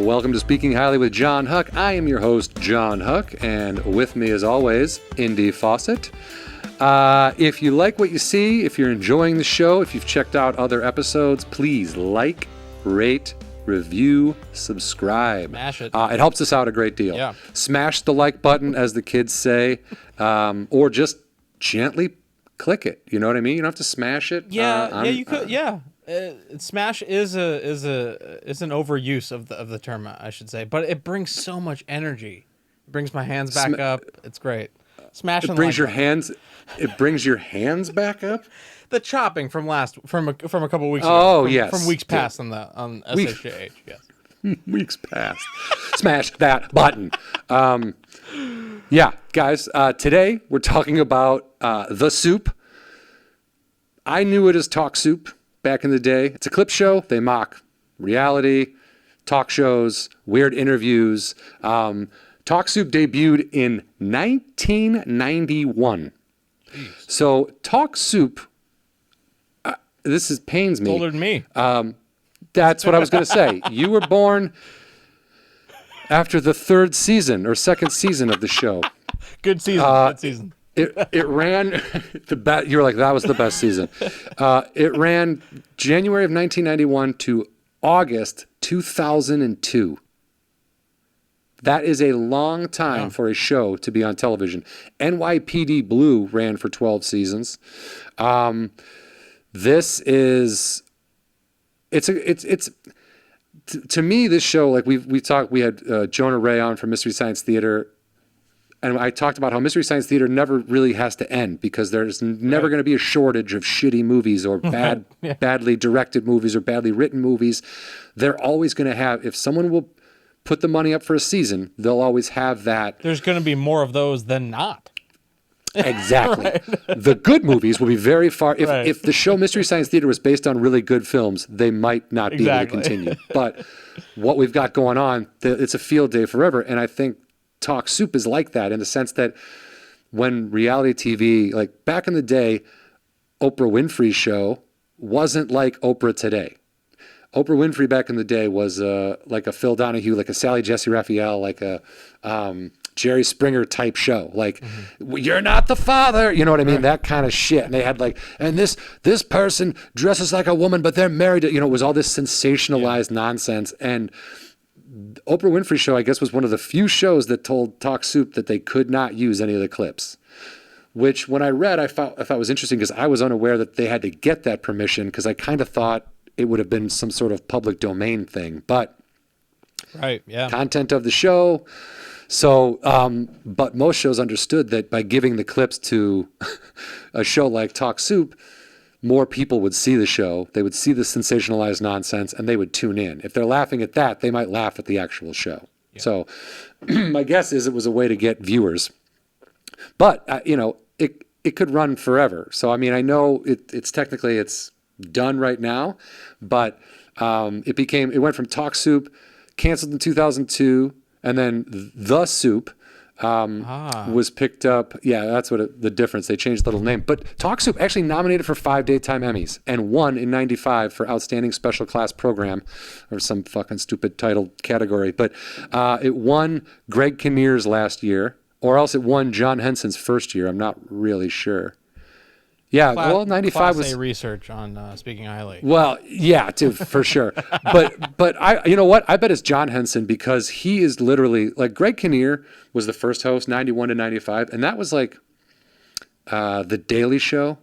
Welcome to Speaking Highly with Jon Huck. I am your host, Jon Huck, and with me as always, Indy Fawcett. If you like what you see, if you're enjoying the show, if you've checked out other episodes, please like, rate, review, subscribe. Smash it. It helps us out a great deal. Yeah. Smash the like button, as the kids say, or just gently click it. You know what I mean? You don't have to smash it. You could. Smash is an overuse of the term, I should say, but it brings so much energy. It brings my hands back up. It's great. Smash. It brings your hands. It brings your hands back up. The chopping from a couple weeks ago. Yes. From weeks past on SHJH. Yes. Weeks past. Smash that button. Yeah, guys. Today we're talking about The Soup. I knew it as Talk Soup back in the day. It's a clip show. They mock reality, talk shows, weird interviews. Talk Soup debuted in 1991. Jeez. So Talk Soup, pains me. Older than me. That's what I was going to say. You were born after the third season or second season of the show. Good season. Good season. It ran you were like, that was the best season. It ran January of 1991 to August 2002. That is a long time for a show to be on television. NYPD Blue ran for 12 seasons. This is, to me, this show, like we talked, we had Jonah Ray on from Mystery Science Theater. And I talked about how Mystery Science Theater never really has to end because there's never going to be a shortage of shitty movies or badly directed movies or badly written movies. They're always going to have, if someone will put the money up for a season, they'll always have that. There's going to be more of those than not. Exactly. Right. The good movies will be very far. If the show Mystery Science Theater was based on really good films, they might not be able to continue. But what we've got going on, it's a field day forever. And I think Talk Soup is like that in the sense that when reality TV, like back in the day, Oprah Winfrey's show wasn't like Oprah today. Oprah Winfrey back in the day was like a Phil Donahue, like a Sally Jesse Raphael, like a Jerry Springer type show. Like, you're not the father. You know what I mean? Right. That kind of shit. And they had like, and this person dresses like a woman, but they're married to, it was all this sensationalized nonsense. And Oprah Winfrey Show, I guess, was one of the few shows that told Talk Soup that they could not use any of the clips, which when I read, I thought was interesting because I was unaware that they had to get that permission because I kind of thought it would have been some sort of public domain thing, but content of the show. So, but most shows understood that by giving the clips to a show like Talk Soup, more people would see the show, they would see the sensationalized nonsense, and they would tune in. If they're laughing at that, they might laugh at the actual show. Yeah. So my guess is it was a way to get viewers. But, it could run forever. So, I mean, I know it's technically done right now, but it went from Talk Soup, canceled in 2002, and then The Soup was picked up. Yeah, that's what the difference. They changed the little name. But Talk Soup actually nominated for 5 Daytime Emmys and won in 95 for Outstanding Special Class Program or some fucking stupid title category. But it won Greg Kinnear's last year, or else it won John Henson's first year. I'm not really sure. Yeah, 95 was research on Speaking Highly. Well, yeah, too, for sure. But I, you know what? I bet it's John Henson because he is literally like Greg Kinnear was the first host, 91 to 95, and that was like the Daily Show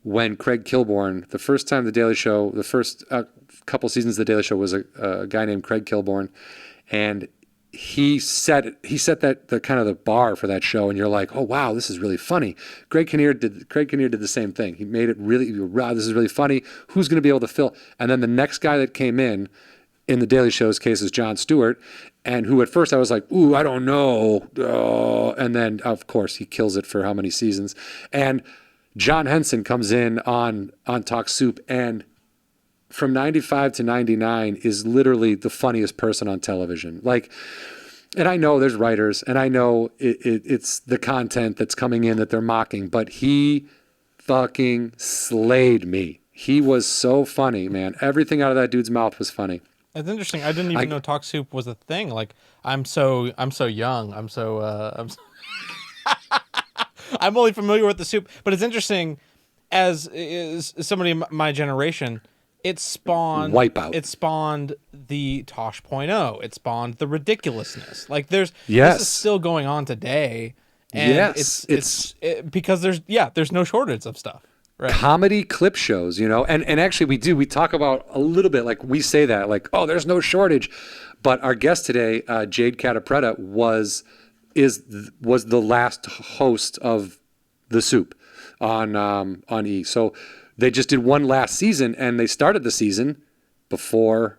when Craig Kilborn, the first time the Daily Show, the first couple seasons of the Daily Show was a guy named Craig Kilborn, and he set that the kind of the bar for that show, and you're like, oh wow, this is really funny. Craig Kinnear did the same thing. He made it really, wow, this is really funny. Who's going to be able to fill? And then the next guy that came in the Daily Show's case is Jon Stewart, and who at first I was like, ooh, I don't know. And then of course he kills it for how many seasons. And John Henson comes in on Talk Soup, and from 95 to 99 is literally the funniest person on television. Like, and I know there's writers, and I know it's the content that's coming in that they're mocking, but he fucking slayed me. He was so funny, man. Everything out of that dude's mouth was funny. That's interesting. I didn't even know Talk Soup was a thing. Like, I'm so young. I'm only familiar with the soup, but it's interesting. As is somebody in my generation, it spawned Wipeout. It spawned the Tosh.0. It spawned the ridiculousness. Like, this is still going on today. And it's because there's no shortage of stuff. Right. Comedy clip shows, and actually we talk about a little bit, like we say that, like, oh, there's no shortage, but our guest today, Jade Catta-Preta, was the last host of The Soup on E. So they just did one last season, and they started the season before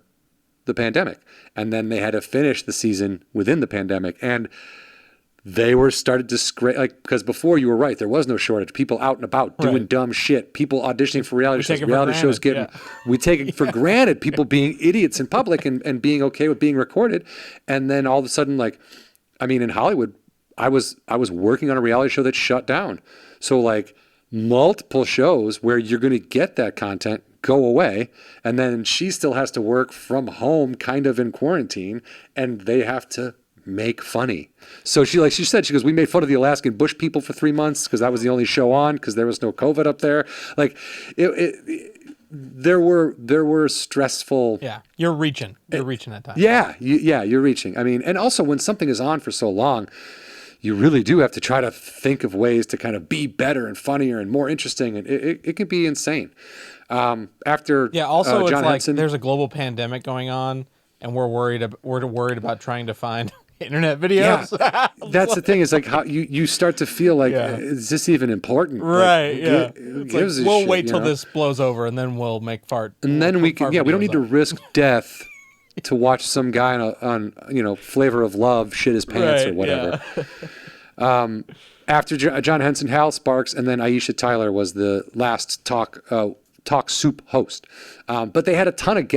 the pandemic, and then they had to finish the season within the pandemic, and they were started to scrape, because before, you were right, there was no shortage. People out and about doing dumb shit. People auditioning for reality shows. Reality shows we take it for granted. People being idiots in public and being okay with being recorded. And then all of a sudden, like, I mean, in Hollywood, I was working on a reality show that shut down. So, like, multiple shows where you're going to get that content go away, and then she still has to work from home, kind of in quarantine, and they have to make funny. So she said, she goes, we made fun of the Alaskan bush people for 3 months because that was the only show on because there was no COVID up there. Like, there were stressful. Yeah, you're reaching at times. Yeah, you're reaching. I mean, and also when something is on for so long, you really do have to try to think of ways to kind of be better and funnier and more interesting, and it can be insane. After also Jon it's like Henson, there's a global pandemic going on, and we're worried about trying to find internet videos. Yeah, that's the thing. Is like how you start to feel like, is this even important? Right. Like, we'll wait till this blows over, and then we'll make fart. And then we can. We don't need to risk death to watch some guy on Flavor of Love shit his pants or whatever. Yeah. After Jon Henson, Hal Sparks, and then Aisha Tyler was the last Talk Soup host. But they had a ton of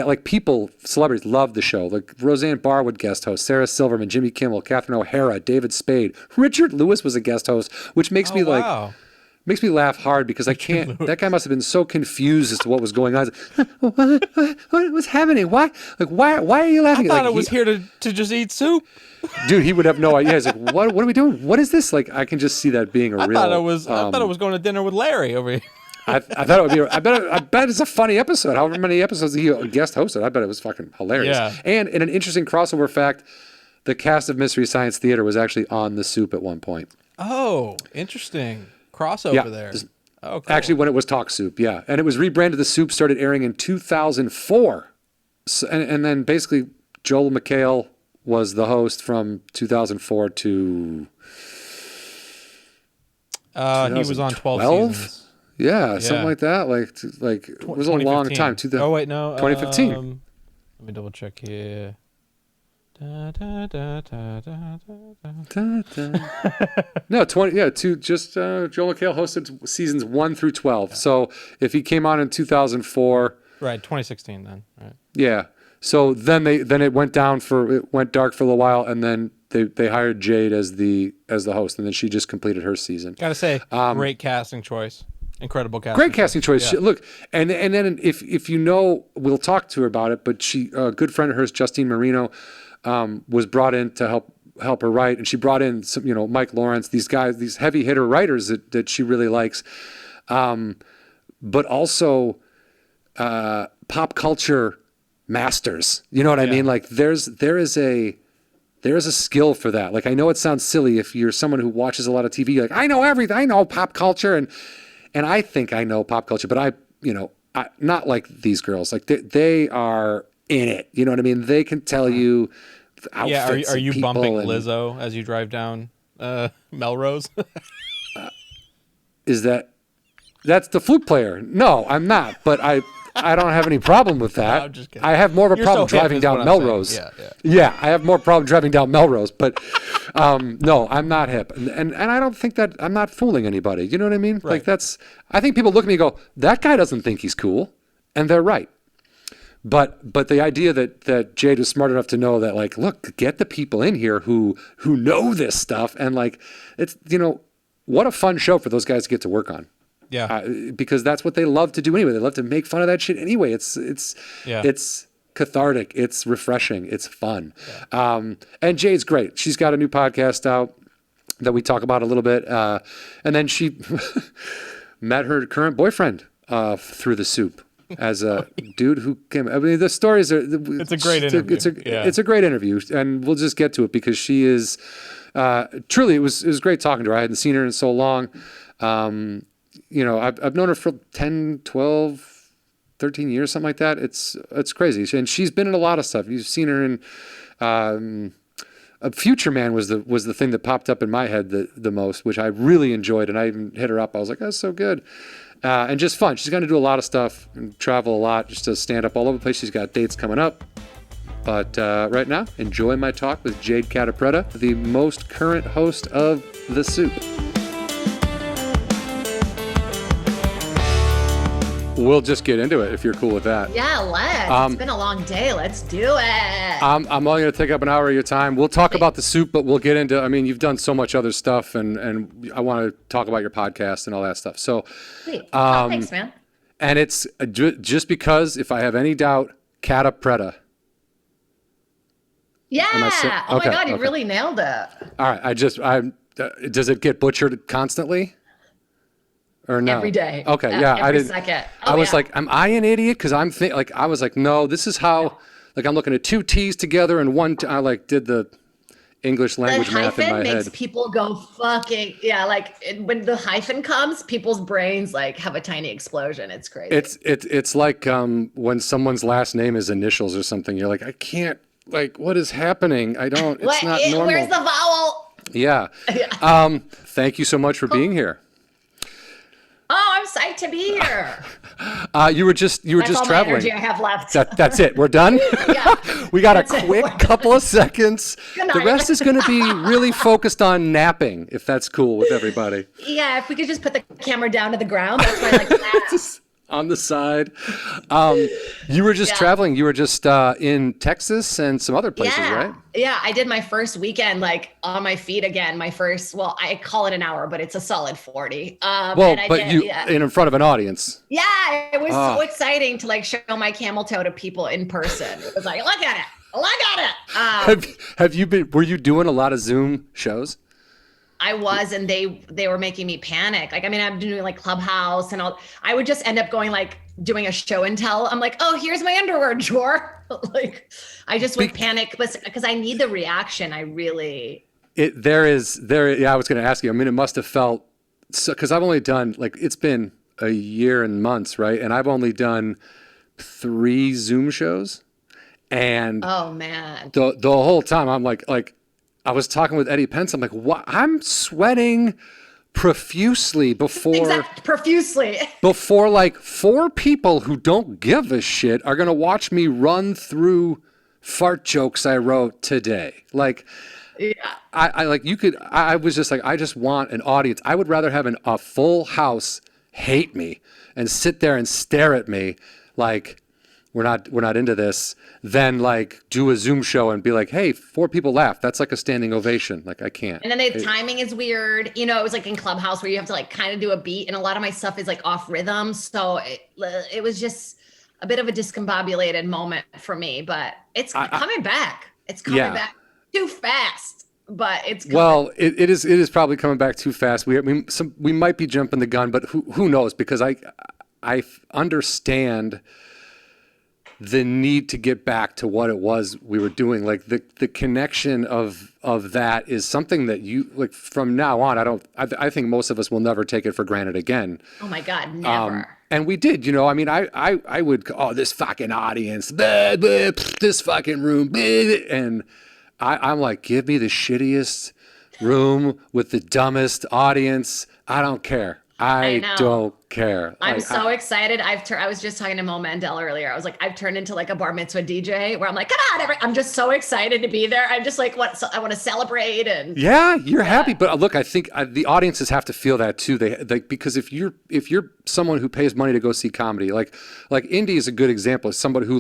celebrities loved the show. Like Roseanne Barr would guest host, Sarah Silverman, Jimmy Kimmel, Catherine O'Hara, David Spade. Richard Lewis was a guest host, which makes me laugh hard because I can't. That guy must have been so confused as to what was going on. What was happening? Why are you laughing? I thought it was here to just eat soup. Dude, he would have no idea. He's like, what are we doing? What is this? Like, I can just see that being a real. I thought it was going to dinner with Larry over here. I thought it would be. I bet it's a funny episode. However many episodes he guest hosted, I bet it was fucking hilarious. Yeah. And in an interesting crossover fact, the cast of Mystery Science Theater was actually on The Soup at one point. Oh, interesting crossover there. Oh, cool. Actually, when it was Talk Soup, and it was rebranded. The Soup started airing in 2004, and then basically Joel McHale was the host from 2004 to. He was on 12 seasons. Yeah, something like that. Like it was a long time. 2015. Let me double check here. No, 20. Yeah, Joel McHale hosted seasons 1 through 12. Yeah. So if he came on in 2004, right, 2016 then, right? Yeah. So then it went dark for a little while, and then they hired Jade as the host, and then she just completed her season. Gotta say, great casting choice. Incredible casting. Great casting choice. Yeah. Look, and then if we'll talk to her about it, but she, a good friend of hers, Justine Marino, was brought in to help her write, and she brought in some, Mike Lawrence, these guys, these heavy hitter writers that she really likes, but also pop culture masters. You know what I mean? Like there is a skill for that. Like, I know it sounds silly if you're someone who watches a lot of TV, you're like, I know everything. I know pop culture, and I think I know pop culture, but I not like these girls. Like they are in it. You know what I mean? They can tell you outfits. Are you bumping Lizzo as you drive down Melrose? That's the flute player? No, I'm not. But I don't have any problem with that. No, I'm just kidding. I have more of a problem driving down Melrose. Yeah, I have more problem driving down Melrose. But no, I'm not hip, and I don't think that I'm not fooling anybody. You know what I mean? Right. Like I think people look at me and go, that guy doesn't think he's cool, and they're right. But the idea that Jade was smart enough to know that, like, look, get the people in here who know this stuff, and like, it's what a fun show for those guys to get to work on. Yeah, because that's what they love to do anyway. They love to make fun of that shit anyway. It's cathartic. It's refreshing. It's fun. And Jade's great. She's got a new podcast out that we talk about a little bit. And then she met her current boyfriend through the soup as a dude who came. I mean, the stories are. It's a great interview. It's a great interview, and we'll just get to it because she is truly. It was great talking to her. I hadn't seen her in so long. I've known her for 10, 12. 13 years, something like that. It's crazy. And she's been in a lot of stuff. You've seen her in A Future Man was the thing that popped up in my head the most, which I really enjoyed. And I even hit her up. I was like, that's so good. And just fun. She's going to do a lot of stuff and travel a lot just to stand up all over the place. She's got dates coming up. But right now, enjoy my talk with Jade Catta-Preta, the most current host of The Soup. We'll just get into it if you're cool with that. Yeah, let's. It's been a long day. Let's do it. I'm only going to take up an hour of your time. We'll talk about The Soup, but we'll get into, I mean, you've done so much other stuff, and I want to talk about your podcast and all that stuff. So, sweet. Thanks, man. And it's just because, if I have any doubt, catta-pretta. Yeah. Oh my God, you really nailed it. All right. Does it get butchered constantly? Or no? Every day. Okay, yeah. Every second. I was like, am I an idiot? Because I was like, no, this is how, like, I'm looking at two T's together and one, I did the English language math in my head. The hyphen makes people go fucking, when the hyphen comes, people's brains have a tiny explosion. It's crazy. It's like when someone's last name is initials or something. You're like, I can't, what is happening? I don't, it's not normal. Where's the vowel? Yeah. Thank you so much for being here. Oh, I'm psyched to be here. You were just all traveling. My energy I have left. That's it. We're done. Yeah. We got a quick couple of seconds. The rest is going to be really focused on napping, if that's cool with everybody. Yeah, if we could just put the camera down to the ground, that's why I like that. On the side. You were just traveling. You were just in Texas and some other places, right? Yeah, I did my first weekend on my feet again. I call it an hour, but it's a solid 40. In front of an audience. Yeah, it was so exciting to show my camel toe to people in person. It was like, look at it. Were you doing a lot of Zoom shows? I was, and they were making me panic. I'm doing Clubhouse and all. I would just end up going doing a show and tell. I'm like, oh, here's my underwear drawer. I just would panic because I need the reaction. I really. Yeah, I was going to ask you. I mean, it must have felt because I've only done it's been a year and months, right? And I've only done 3 Zoom shows, and oh man, the whole time I'm like. I was talking with Eddie Pence. I'm like, what? I'm sweating profusely before 4 people who don't give a shit are going to watch me run through fart jokes I wrote today. I was just like, I just want an audience. I would rather have a full house hate me and sit there and stare at me we're not into this, then do a Zoom show and be like, hey, 4 people laugh. That's a standing ovation. I can't. And then the timing is weird. It was in Clubhouse where you have to kind of do a beat, and a lot of my stuff is off rhythm. So it was just a bit of a discombobulated moment for me, but it's coming back. It's coming back too fast, but it's coming. Well, it is probably coming back too fast. We might be jumping the gun, but who knows? Because I understand the need to get back to what it was we were doing. The connection of that is something that you from now on, I think most of us will never take it for granted again. Oh my God, never. And we did, I would, this fucking audience, blah, blah, this fucking room, blah, and I'm like, give me the shittiest room with the dumbest audience. I don't care. I don't care. I'm so excited. I was just talking to Mo Mandel earlier. I was like, I've turned into a bar mitzvah DJ where I'm like, come on, I'm just so excited to be there. I'm just I want to celebrate and. Yeah, you're happy, but look, I think the audiences have to feel that too. They because if you're someone who pays money to go see comedy, like Indy is a good example. It's somebody who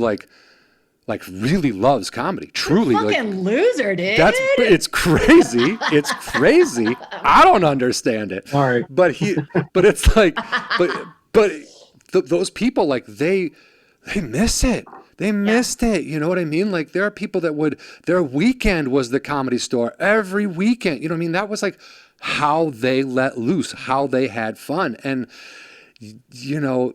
really loves comedy. Truly, fucking loser, dude. It's crazy. It's crazy. I don't understand it. All right, but it's those people they miss it. They missed it. You know what I mean? Like there are people that their weekend was the Comedy Store every weekend. You know what I mean? That was like how they let loose, how they had fun. And, you know,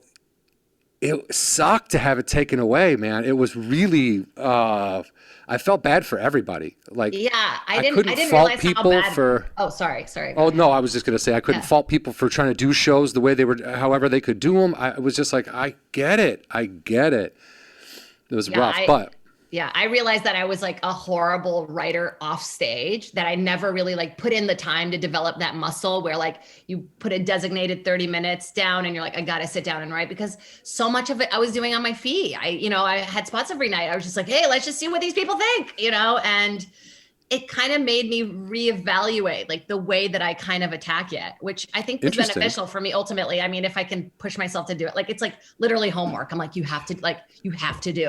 it sucked to have it taken away, man. It was really, I felt bad for everybody. Like, I didn't fault realize people how bad. for. Oh, sorry. Oh no, I was just gonna say I couldn't fault people for trying to do shows the way they were, however they could do them. I was just like, I get it. It was rough, but. Yeah, I realized that I was like a horrible writer off stage, that I never really like put in the time to develop that muscle where like you put a designated 30 minutes down and you're like, I got to sit down and write, because so much of it I was doing on my feet. I had spots every night. I was just like, hey, let's just see what these people think, and it kind of made me reevaluate like the way that I kind of attack it, which I think was beneficial for me ultimately. I mean, if I can push myself to do it, like it's like literally homework. I'm like, you have to do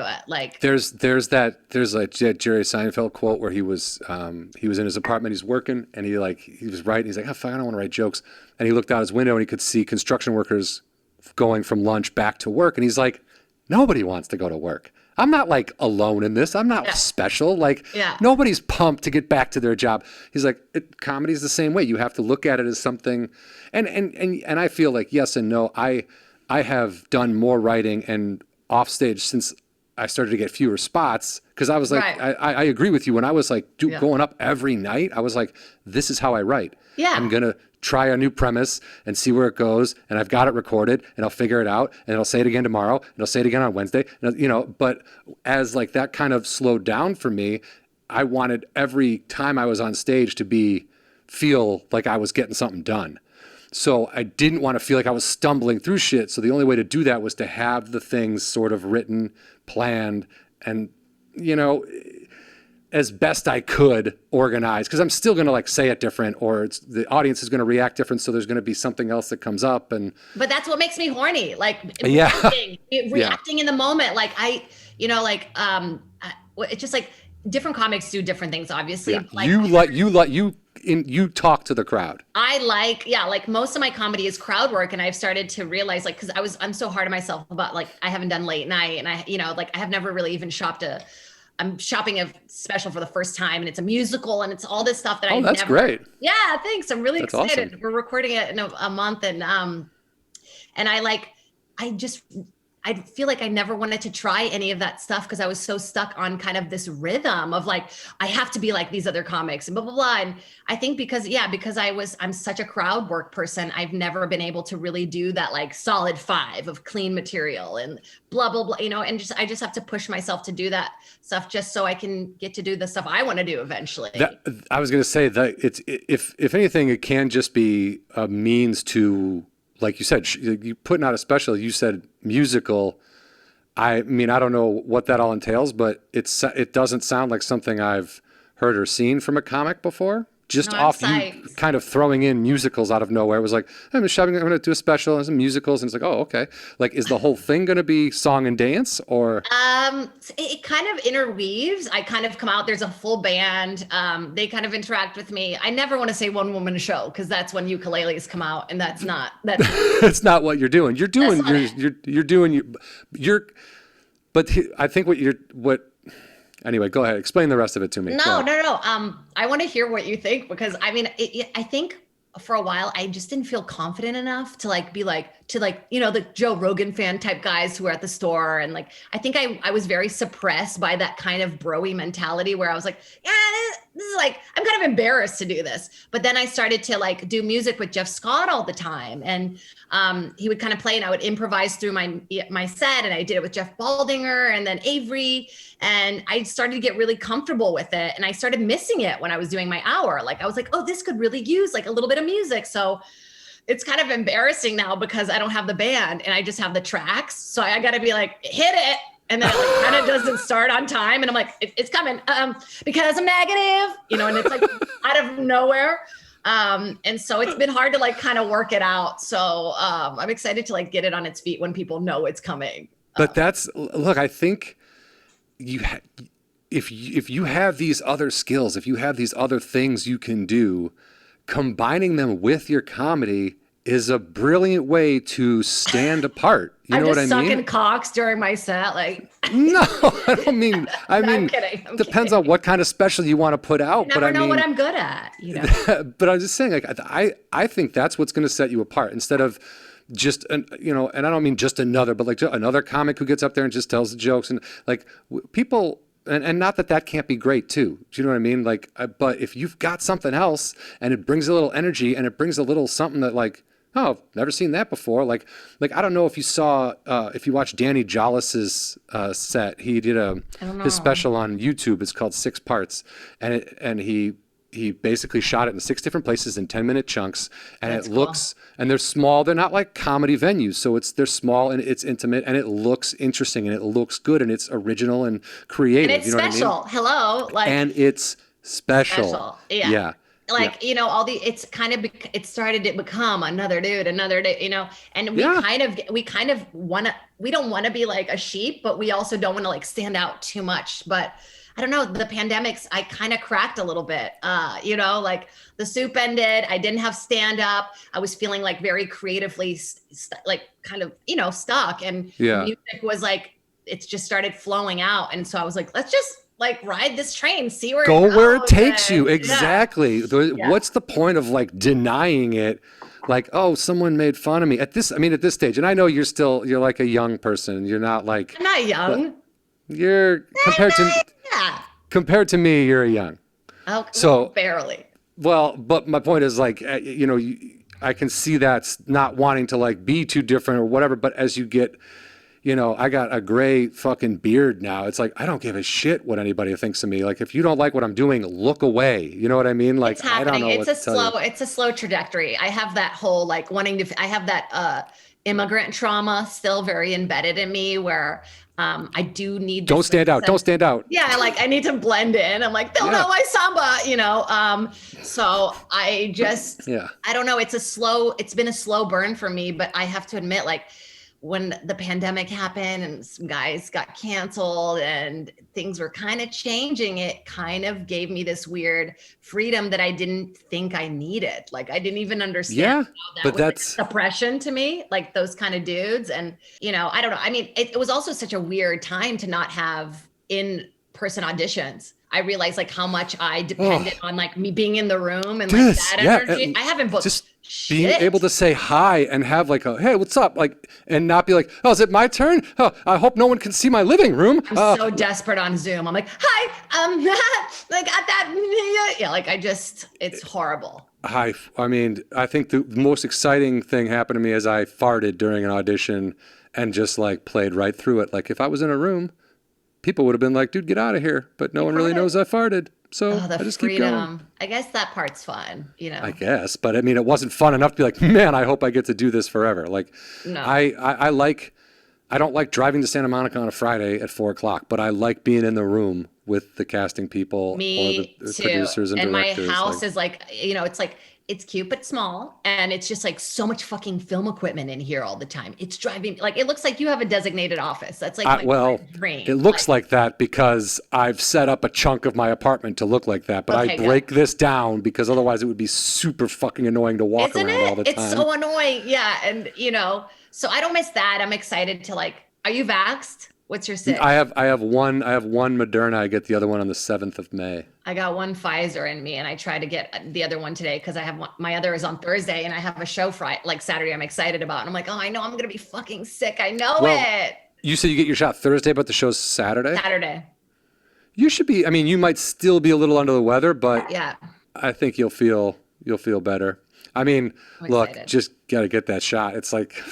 it. Like there's a Jerry Seinfeld quote where he was in his apartment, he's working, and he was writing. He's like, oh fuck, I don't want to write jokes. And he looked out his window and he could see construction workers going from lunch back to work, and he's like, nobody wants to go to work. I'm not like alone in this. I'm not special. Like nobody's pumped to get back to their job. He's like, comedy is the same way. You have to look at it as something. And I feel like yes and no. I have done more writing and off stage since I started to get fewer spots, because I was like, I agree with you. When I was like going up every night, I was like, this is how I write. Yeah. I'm going to try a new premise and see where it goes. And I've got it recorded and I'll figure it out and I'll say it again tomorrow and I'll say it again on Wednesday. And, but as like that kind of slowed down for me, I wanted every time I was on stage to feel like I was getting something done. So I didn't want to feel like I was stumbling through shit. So the only way to do that was to have the things sort of written, planned, and, as best I could organize, because I'm still going to like say it different, or the audience is going to react different. So there's going to be something else that comes up. But that's what makes me horny. Like reacting in the moment. Like it's just like different comics do different things, obviously. Yeah. Like, you talk to the crowd. I like most of my comedy is crowd work. And I've started to realize like, cause I'm so hard on myself about like, I haven't done late night, and I have never really even I'm shopping a special for the first time, and it's a musical, and it's all this stuff that that's great. Yeah, thanks. I'm really excited. Awesome. We're recording it in a month, and I feel like I never wanted to try any of that stuff because I was so stuck on kind of this rhythm of like, I have to be like these other comics and blah, blah, blah. And I think because I'm such a crowd work person, I've never been able to really do that like solid 5 of clean material and blah, blah, blah, and I just have to push myself to do that stuff just so I can get to do the stuff I want to do eventually. I was going to say that if anything, it can just be a means to, like you said, you putting out a special, you said musical. I mean, I don't know what that all entails, but it doesn't sound like something I've heard or seen from a comic before. Just off you kind of throwing in musicals out of nowhere. It was like, I'm going to do a special and some musicals. And it's like, oh, okay. Like, is the whole thing going to be song and dance or? It kind of interweaves. I kind of come out, there's a full band. They kind of interact with me. I never want to say one woman show, because that's when ukuleles come out, and that's that's not what you're doing. You're doing, but I think anyway, go ahead. Explain the rest of it to me. No. I want to hear what you think, because I mean, I think for a while I just didn't feel confident enough to like be like the Joe Rogan fan type guys who were at the store, and like I think I was very suppressed by that kind of bro-y mentality where I was like, yeah, this is like, I'm kind of embarrassed to do this. But then I started to like do music with Jeff Scott all the time, and he would kind of play and I would improvise through my set, and I did it with Jeff Baldinger and then Avery, and I started to get really comfortable with it, and I started missing it when I was doing my hour. Like I was like, oh, this could really use like a little bit of music. So it's kind of embarrassing now because I don't have the band and I just have the tracks. So I got to be like, hit it. And then it like kind of doesn't start on time. And I'm like, it's coming because I'm negative, and it's like out of nowhere. And so it's been hard to like kind of work it out. So I'm excited to like get it on its feet when people know it's coming. But look, I think if you have these other skills, if you have these other things you can do, combining them with your comedy is a brilliant way to stand apart. You know what I mean? I'm just sucking cocks during my set, like. No, I don't mean. I mean, I'm kidding. Depends on what kind of special you want to put out. You never know what I'm good at. You know. But I'm just saying, like, I think that's what's going to set you apart instead of just you know, and I don't mean just another, but like another comic who gets up there and just tells the jokes and like people. And not that can't be great too. Do you know what I mean? Like, but if you've got something else and it brings a little energy and it brings a little something that like, oh, I've never seen that before. Like I don't know if you saw, if you watched Danny Jollis's set, he did his special on YouTube. It's called 6 Parts, and he basically shot it in 6 different places in 10-minute chunks, and it looks, and they're small. They're not like comedy venues, so they're small and it's intimate and it looks interesting and it looks good and it's original and creative. And it's you know special. What I mean? Hello, like. And it's special. Yeah. Like, you know, it's kind of, it started to become another dude, you know, and we kind of we don't want to be like a sheep, but we also don't want to like stand out too much. But I don't know, the pandemics, I kind of cracked a little bit, you know, like the soup ended. I didn't have stand up. I was feeling like very creatively, like kind of, you know, stuck, and music was like, it's just started flowing out. And so I was like, let's just like ride this train, see where it takes you. Exactly. Yeah. What's the point of like denying it? Like, oh, someone made fun of me at this stage. And I know you're like a young person. You're not like, I'm not young. You're compared to me, you're young. Oh, so barely. Well, but my point is like, you know, I can see that's not wanting to like be too different or whatever. But as you get, you know, I got a gray fucking beard now. It's like, I don't give a shit what anybody thinks of me. Like, if you don't like what I'm doing, look away. You know what I mean? Like, it's happening. I don't know It's a slow trajectory. I have that whole like I have that immigrant trauma still very embedded in me where I do need. Don't stand out. Don't stand out. Yeah. Like I need to blend in. I'm like, they'll know my samba, you know? So I just, I don't know. It's been a slow burn for me, but I have to admit, like, when the pandemic happened and some guys got canceled and things were kind of changing, it kind of gave me this weird freedom that I didn't think I needed. Like I didn't even understand how that's suppression to me, like those kind of dudes. And, you know, I don't know. I mean, it was also such a weird time to not have in-person auditions. I realized like how much I depended on like me being in the room and like that energy. I haven't booked just being able to say hi and have like a, hey, what's up? Like, and not be like, oh, is it my turn? Oh, I hope no one can see my living room. I'm so desperate on Zoom. I'm like, hi, like at that, like it's horrible. I mean, I think the most exciting thing happened to me as I farted during an audition and just like played right through it. Like if I was in a room, people would have been like, dude, get out of here. But no one really knows I farted. So I just keep going. I guess that part's fun, you know. I guess. But I mean, it wasn't fun enough to be like, man, I hope I get to do this forever. Like, no. I don't like driving to Santa Monica on a Friday at 4:00, but I like being in the room with the casting people or the producers and directors. And my house is like, you know, it's cute but small, and it's just like so much fucking film equipment in here all the time. It's driving, like, it looks like you have a designated office. That's like my dream. It looks like that because I've set up a chunk of my apartment to look like that, but I break this down because otherwise it would be super fucking annoying to walk around all the time. It's so annoying. Yeah. And you know, so I don't miss that. I'm excited to like, are you vaxxed? What's your 6? I have one Moderna. I get the other one on the 7th of May. I got one Pfizer in me, and I try to get the other one today because I have my other is on Thursday, and I have a show Friday, like Saturday. I'm excited about, and I'm like, oh, I know I'm gonna be fucking sick. I know it. You said you get your shot Thursday, but the show's Saturday. Saturday. You should be. I mean, you might still be a little under the weather, but yeah, I think you'll feel better. I mean, look, just gotta get that shot. It's like.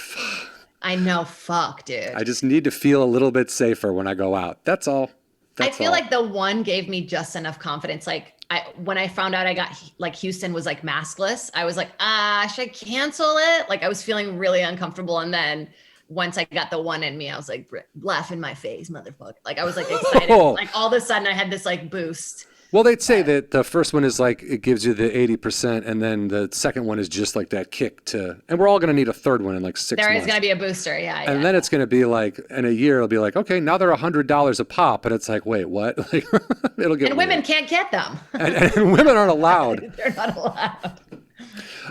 I know, fuck, dude. I just need to feel a little bit safer when I go out. That's all. I feel like the one gave me just enough confidence. Like when I found out I got like Houston was like maskless, I was like, should I cancel it? Like I was feeling really uncomfortable. And then once I got the one in me, I was like, laugh in my face, motherfucker. Like I was like excited. Like all of a sudden I had this like boost. Well, they'd say that the first one is like, it gives you the 80%, and then the second one is just like that kick to, and we're all going to need a third one in like 6 months. There is going to be a booster, yeah. And then it's going to be like, in a year, it'll be like, okay, now they're $100 a pop, and it's like, wait, what? Like, it'll get. And women can't get them. and women aren't allowed. They're not allowed.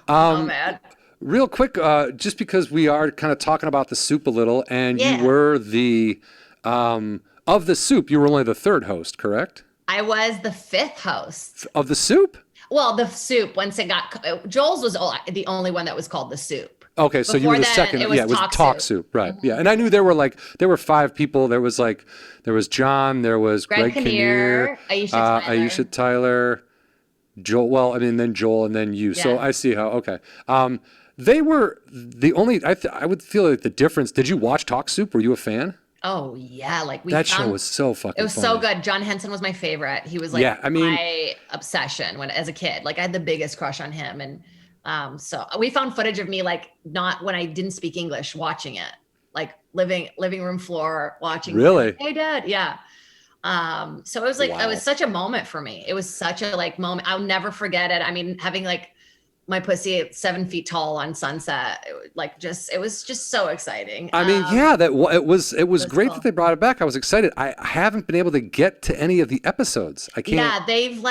Oh, man. Real quick, just because we are kind of talking about the soup a little, and you were the, of the soup, you were only the third host, correct? I was the fifth host. Of the soup? Well, the soup, once it got, Joel's was the only one that was called the soup. Okay, so you were the second. It was Talk Soup. Right. Yeah. And I knew there were 5 people. There was John, there was Greg Kinnear, Aisha Tyler, Joel. Well, I mean, then Joel and then you. Yeah. So I see how, okay. They were the only, I would feel like the difference. Did you watch Talk Soup? Were you a fan? Oh yeah, that show was so fucking It was funny. so good. John Henson was my favorite. He was like my obsession as a kid. Like I had the biggest crush on him. And so we found footage of me like not when I didn't speak English watching it. Like living room floor watching. Really? Hey Dad. Yeah. So it was like it was such a moment for me. It was such a like moment. I'll never forget it. I mean, having like my pussy at 7 feet tall on Sunset, it was just so exciting. I mean, it was great that they brought it back. I was excited. I haven't been able to get to any of the episodes. I can't. Yeah, they've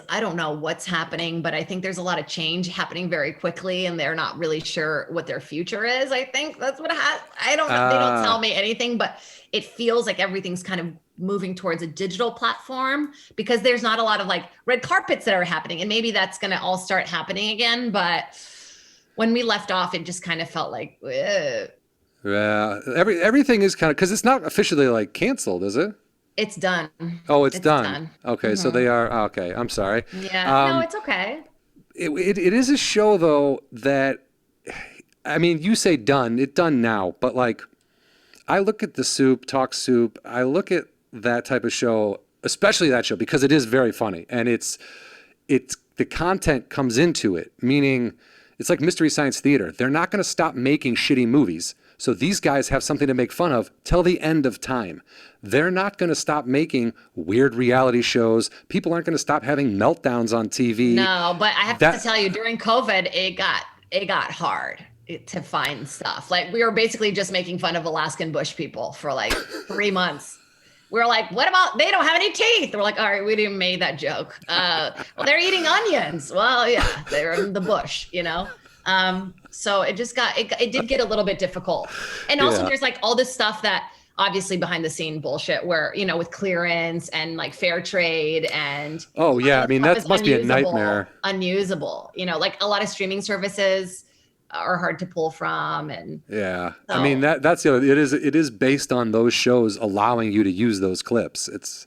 I don't know what's happening, but I think there's a lot of change happening very quickly, and they're not really sure what their future is. I think that's what I don't know. They don't tell me anything, but it feels like everything's kind of moving towards a digital platform because there's not a lot of like red carpets that are happening, and maybe that's going to all start happening again. But when we left off, it just kind of felt like, ugh. Yeah, everything is kind of, because it's not officially like canceled, is it? It's done. Oh, it's done. Okay, so they are, okay, I'm sorry. Yeah, no, it's okay. It is a show though that, I mean, you say done, it's done now, but like, I look at the soup, Talk Soup, I look at that type of show, especially that show, because it is very funny, and it's the content comes into it, meaning it's like Mystery Science Theater. They're not going to stop making shitty movies. So these guys have something to make fun of till the end of time. They're not going to stop making weird reality shows. People aren't going to stop having meltdowns on TV. No, but I have to tell you, during COVID, it got hard to find stuff. Like we were basically just making fun of Alaskan bush people for like 3 months. We were like, what about, they don't have any teeth? We're like, all right, we didn't make that joke. Well, they're eating onions. Well, yeah, they're in the bush, you know? So it just it did get a little bit difficult. And also there's like all this stuff that obviously behind the scene bullshit where, you know, with clearance and like fair trade and. Oh yeah. I mean, that must be a nightmare. Unusable, you know, like a lot of streaming services are hard to pull from. And yeah, so. I mean, that's the other, it is based on those shows allowing you to use those clips. It's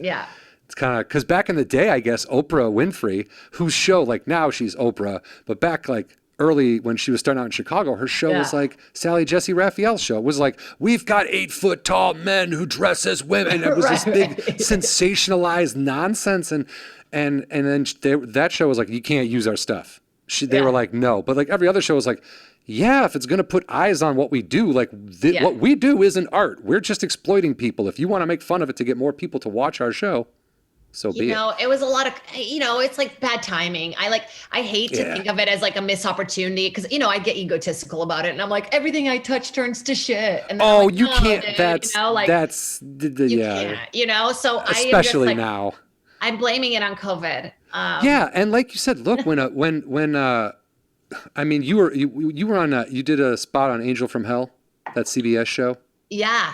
kind of, because back in the day, I guess Oprah Winfrey, whose show, like now she's Oprah, but back like early when she was starting out in Chicago, her show was like Sally Jesse Raphael's show. It was like, we've got 8-foot tall men who dress as women. It was this big sensationalized nonsense. And then that show was like, you can't use our stuff. They were like, no. But like every other show was like, yeah, if it's going to put eyes on what we do, like what we do isn't art. We're just exploiting people. If you want to make fun of it to get more people to watch our show, so be it. You know, it was a lot of, you know, it's like bad timing. I hate to think of it as like a missed opportunity because, you know, I get egotistical about it. And I'm like, everything I touch turns to shit. And oh, like, you can't. Dude, That's, you know, like, that's, you can't, you know, so especially I am just, like, now. I'm blaming it on COVID. Yeah. And like you said, look, when I mean, you were on, you did a spot on Angel from Hell, that CBS show. Yeah.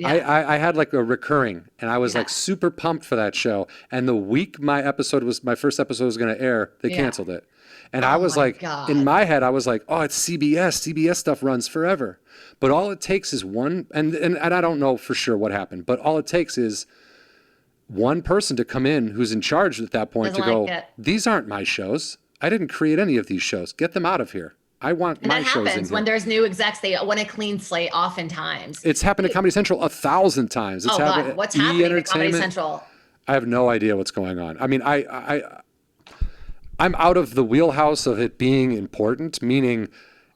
I had like a recurring, and I was like super pumped for that show. And the week my first episode was going to air, they canceled it. And I was like, God. In my head, I was like, oh, it's CBS. CBS stuff runs forever. But all it takes is one, and I don't know for sure what happened, but all it takes is one person to come in who's in charge at that point to go, these aren't my shows. I didn't create any of these shows. Get them out of here. I want my shows in here. That happens when there's new execs. They want a clean slate oftentimes. It's happened to Comedy Central 1,000 times. It's God. What's happening to Comedy Central? I have no idea what's going on. I mean, I'm out of the wheelhouse of it being important, meaning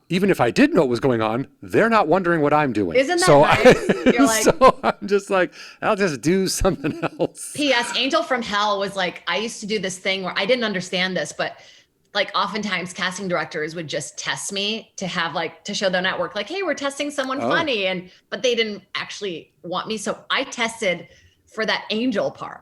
even if I did know what was going on, they're not wondering what I'm doing. Isn't that nice? You're like, so I'm just like, I'll just do something else. P.S. Angel from Hell was like, I used to do this thing where I didn't understand this, but like oftentimes casting directors would just test me to have like, to show their network, like, hey, we're testing someone funny. But they didn't actually want me. So I tested for that Angel part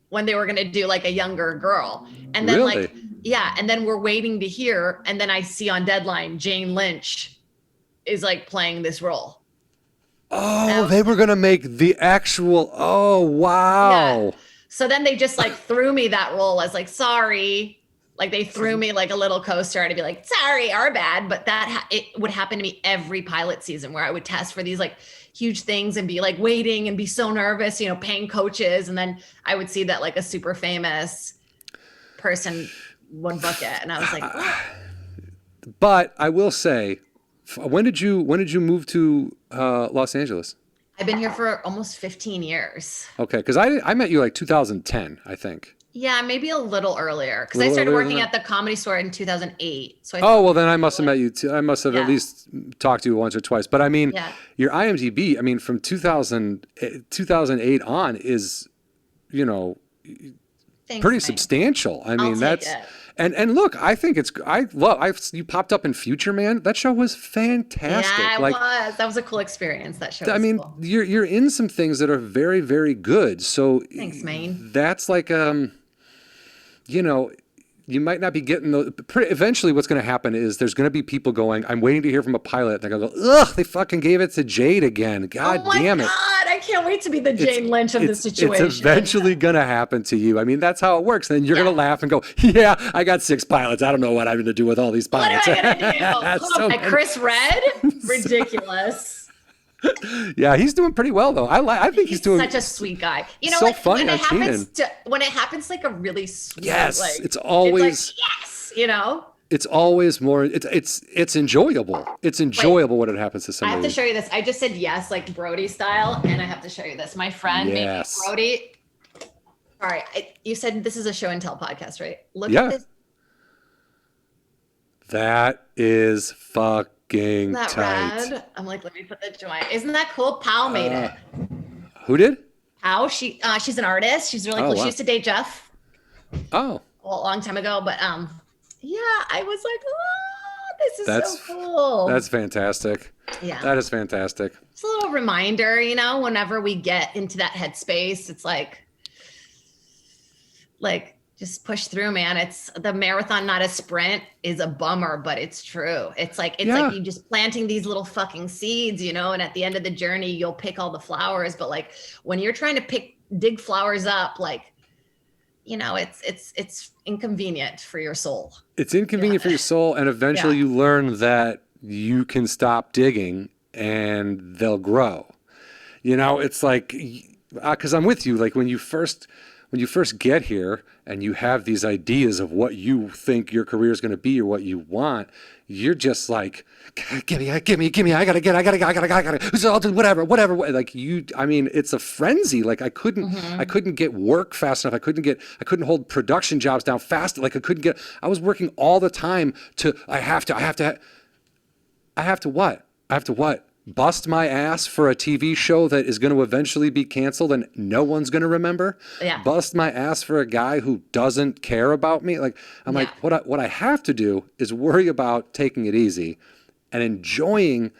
when they were going to do like a younger girl. And then like Yeah. And then we're waiting to hear. And then I see on Deadline, Jane Lynch is like playing this role. Oh, they were going to make the actual, oh, wow. Yeah. So then they just like threw me that role as like, sorry. Like they threw me like a little co-star to be like, sorry, our bad. But it would happen to me every pilot season where I would test for these like huge things and be like waiting and be so nervous, paying coaches. And then I would see that like a super famous person would book it. And I was like, what? But I will say, when did you move to Los Angeles? I've been here for almost 15 years. Okay. Because I met you like 2010, I think. Yeah, maybe a little earlier because I started working at the Comedy Store in 2008. So well, then I must have met you too. I must have at least talked to you once or twice. But I mean, your IMDb, I mean, from 2008 on is, Thanks, pretty substantial. I mean, that's and look, I think you popped up in Future Man. That show was fantastic. Yeah, it was. That was a cool experience. That show. Cool. You're in some things that are very, very good. So thanks, man. That's like you might not be getting those. Eventually, what's going to happen is there's going to be people going, I'm waiting to hear from a pilot. They're going to go, ugh, they fucking gave it to Jade again. God damn it. God, I can't wait to be the Jane Lynch of the situation. It's eventually going to happen to you. I mean, that's how it works. And then you're going to laugh and go, yeah, I got 6 pilots. I don't know what I'm going to do with all these pilots. What am I going to do? Chris Red? Ridiculous. Yeah, he's doing pretty well though. I think he's doing such a sweet guy. So like, funny when it happens like a really sweet. Yes, like, it's always it's like, yes. It's always more. It's enjoyable. It's enjoyable when it happens to somebody. I have to show you this. I just said yes, like Brody style, and I have to show you this. My friend made me Brody. All right, you said this is a show and tell podcast, right? Look at this. That is fucking that tight. Rad? I'm like, let me put the joint. Isn't that cool? Pal made it. Who did? Pal. She's an artist. She's really cool. Wow. She used to date Jeff. Oh. Well, a long time ago, but yeah, I was like, oh, this is so cool. That's fantastic. Yeah. That is fantastic. It's a little reminder, whenever we get into that headspace, it's like just push through, man. It's the marathon, not a sprint, is a bummer, but it's true. It's like you just planting these little fucking seeds, and at the end of the journey, you'll pick all the flowers. But like when you're trying to dig flowers up, it's inconvenient for your soul. It's inconvenient for your soul. And eventually you learn that you can stop digging and they'll grow. It's like, because I'm with you. Like when you first get here and you have these ideas of what you think your career is going to be or what you want, you're just like, give me, I gotta, I'll do whatever. Like it's a frenzy. Like I couldn't get work fast enough. I couldn't hold production jobs down fast. Like I was working all the time I have to what? Bust my ass for a TV show that is going to eventually be canceled and no one's going to remember. Yeah. Bust my ass for a guy who doesn't care about me. Like I'm like, what I have to do is worry about taking it easy and enjoying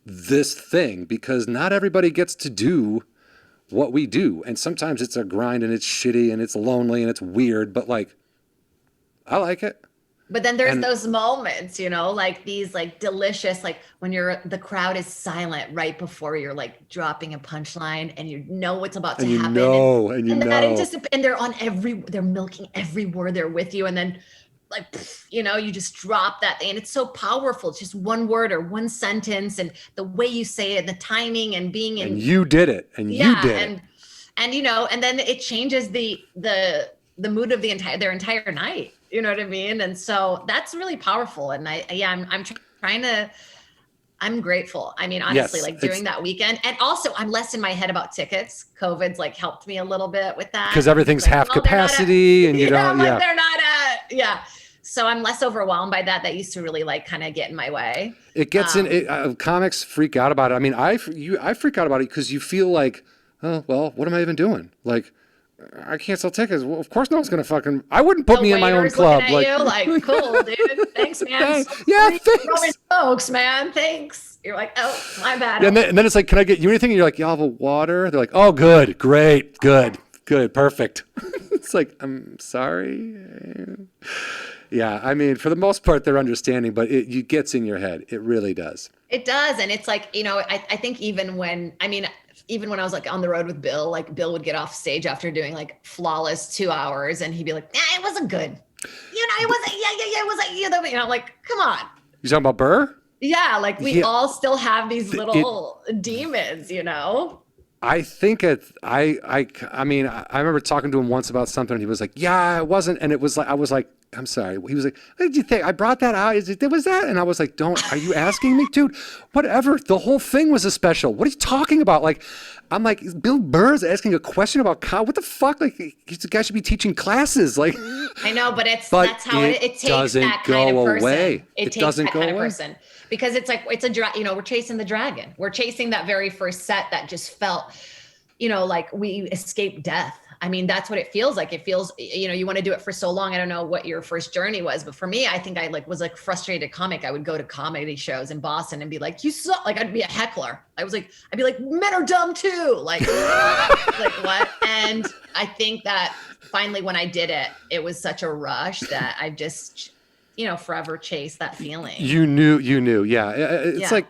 this thing, because not everybody gets to do what we do. And sometimes it's a grind and it's shitty and it's lonely and it's weird, but like, I like it. But then there's those moments, like these like delicious, like when the crowd is silent right before you're like dropping a punchline and you know what's about to happen. And they're milking every word there with you. And then like, you just drop that thing and it's so powerful. It's just one word or one sentence and the way you say it, the timing and being in. And you did it. And you did it. And then it changes the mood of their entire night. You know what I mean? And so that's really powerful. And I'm grateful. I mean, honestly, during that weekend, and also I'm less in my head about tickets. COVID's like helped me a little bit with that. Because everything's half capacity and they're not at. So I'm less overwhelmed by that. That used to really like kind of get in my way. It gets comics freak out about it. I mean, I freak out about it because you feel like, oh, well, what am I even doing? Like, I can't sell tickets. Well, of course, no one's gonna fucking. I wouldn't put me in my own club. Like, you, like, cool, dude. Thanks, man. Thanks. Folks, man. Thanks. You're like, oh, my bad. Yeah, and then it's like, can I get you anything? And you're like, y'all have a water. They're like, oh, good, great, good, perfect. It's like, I'm sorry. Yeah, I mean, for the most part, they're understanding, but it gets in your head. It really does. It does. And it's like, I think even when I was like on the road with Bill, like Bill would get off stage after doing like flawless 2 hours and he'd be like, it wasn't good. It wasn't, it was like, I'm like, come on. You talking about Burr? Yeah, like we all still have these little demons, I think I mean, I remember talking to him once about something and he was like, yeah, it wasn't. And it was like, I was like, I'm sorry. He was like, what did you think? I brought that out. Was that? And I was like, are you asking me? Dude, whatever. The whole thing was a special. What are you talking about? Like, I'm like, Bill Burr's asking a question about what the fuck? Like, the guy should be teaching classes. Like, I know, but that's how it takes that kind of person. Away. It takes that kind of person. Because it's like, we're chasing the dragon. We're chasing that very first set that just felt, like we escaped death. I mean, that's what it feels like. It feels, you want to do it for so long. I don't know what your first journey was, but for me, I think I was like frustrated comic. I would go to comedy shows in Boston and be like, you suck. Like I'd be a heckler. I'd be like, men are dumb too. Like, like what? And I think that finally when I did it, it was such a rush that I just, forever chase that feeling. You knew. Yeah. It's like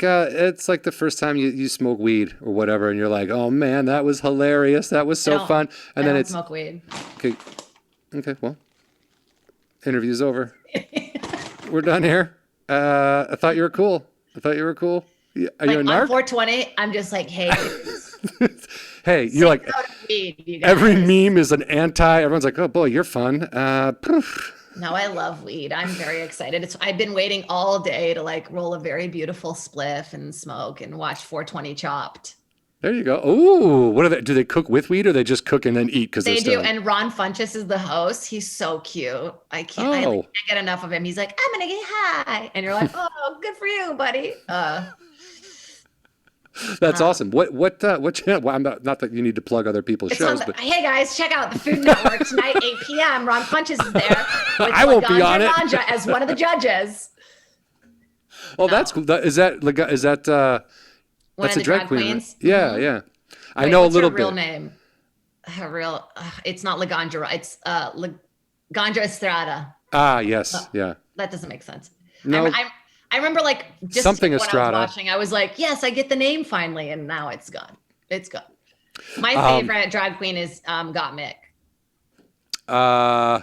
the first time you smoke weed or whatever. And you're like, oh man, that was hilarious. That was so fun. And then it's smoke weed. Okay. Well, interview's over. We're done here. I thought you were cool. Yeah, are you a narc? On 420, I'm just like, hey. Hey, you're like, weed, every meme is an everyone's like, oh boy, you're fun. Poof. No, I love weed. I'm very excited. I've been waiting all day to like roll a very beautiful spliff and smoke and watch 420 Chopped. There you go. Ooh, what are they? Do they cook with weed or they just cook and then eat? Because they do. And Ron Funches is the host. He's so cute. I can't get enough of him. He's like, I'm gonna get high, and you're like, oh, good for you, buddy. That's awesome. What channel? Well, not that you need to plug other people's shows, but hey guys, check out the Food Network tonight, 8 p.m. Ron Funches is there. I won't be on it as one of the judges. Oh, that's cool. Is that one that's of the a drag queen? queens? Right? Yeah, mm-hmm. yeah. I know a little bit. Real name? Her real. It's not Laganja. It's Laganja Estrada. Ah, yes, yeah. That doesn't make sense. No. I remember like just something when Estrada. I was watching, I was like, yes, I get the name finally, and now it's gone. It's gone. My favorite drag queen is Gottmik. Yeah,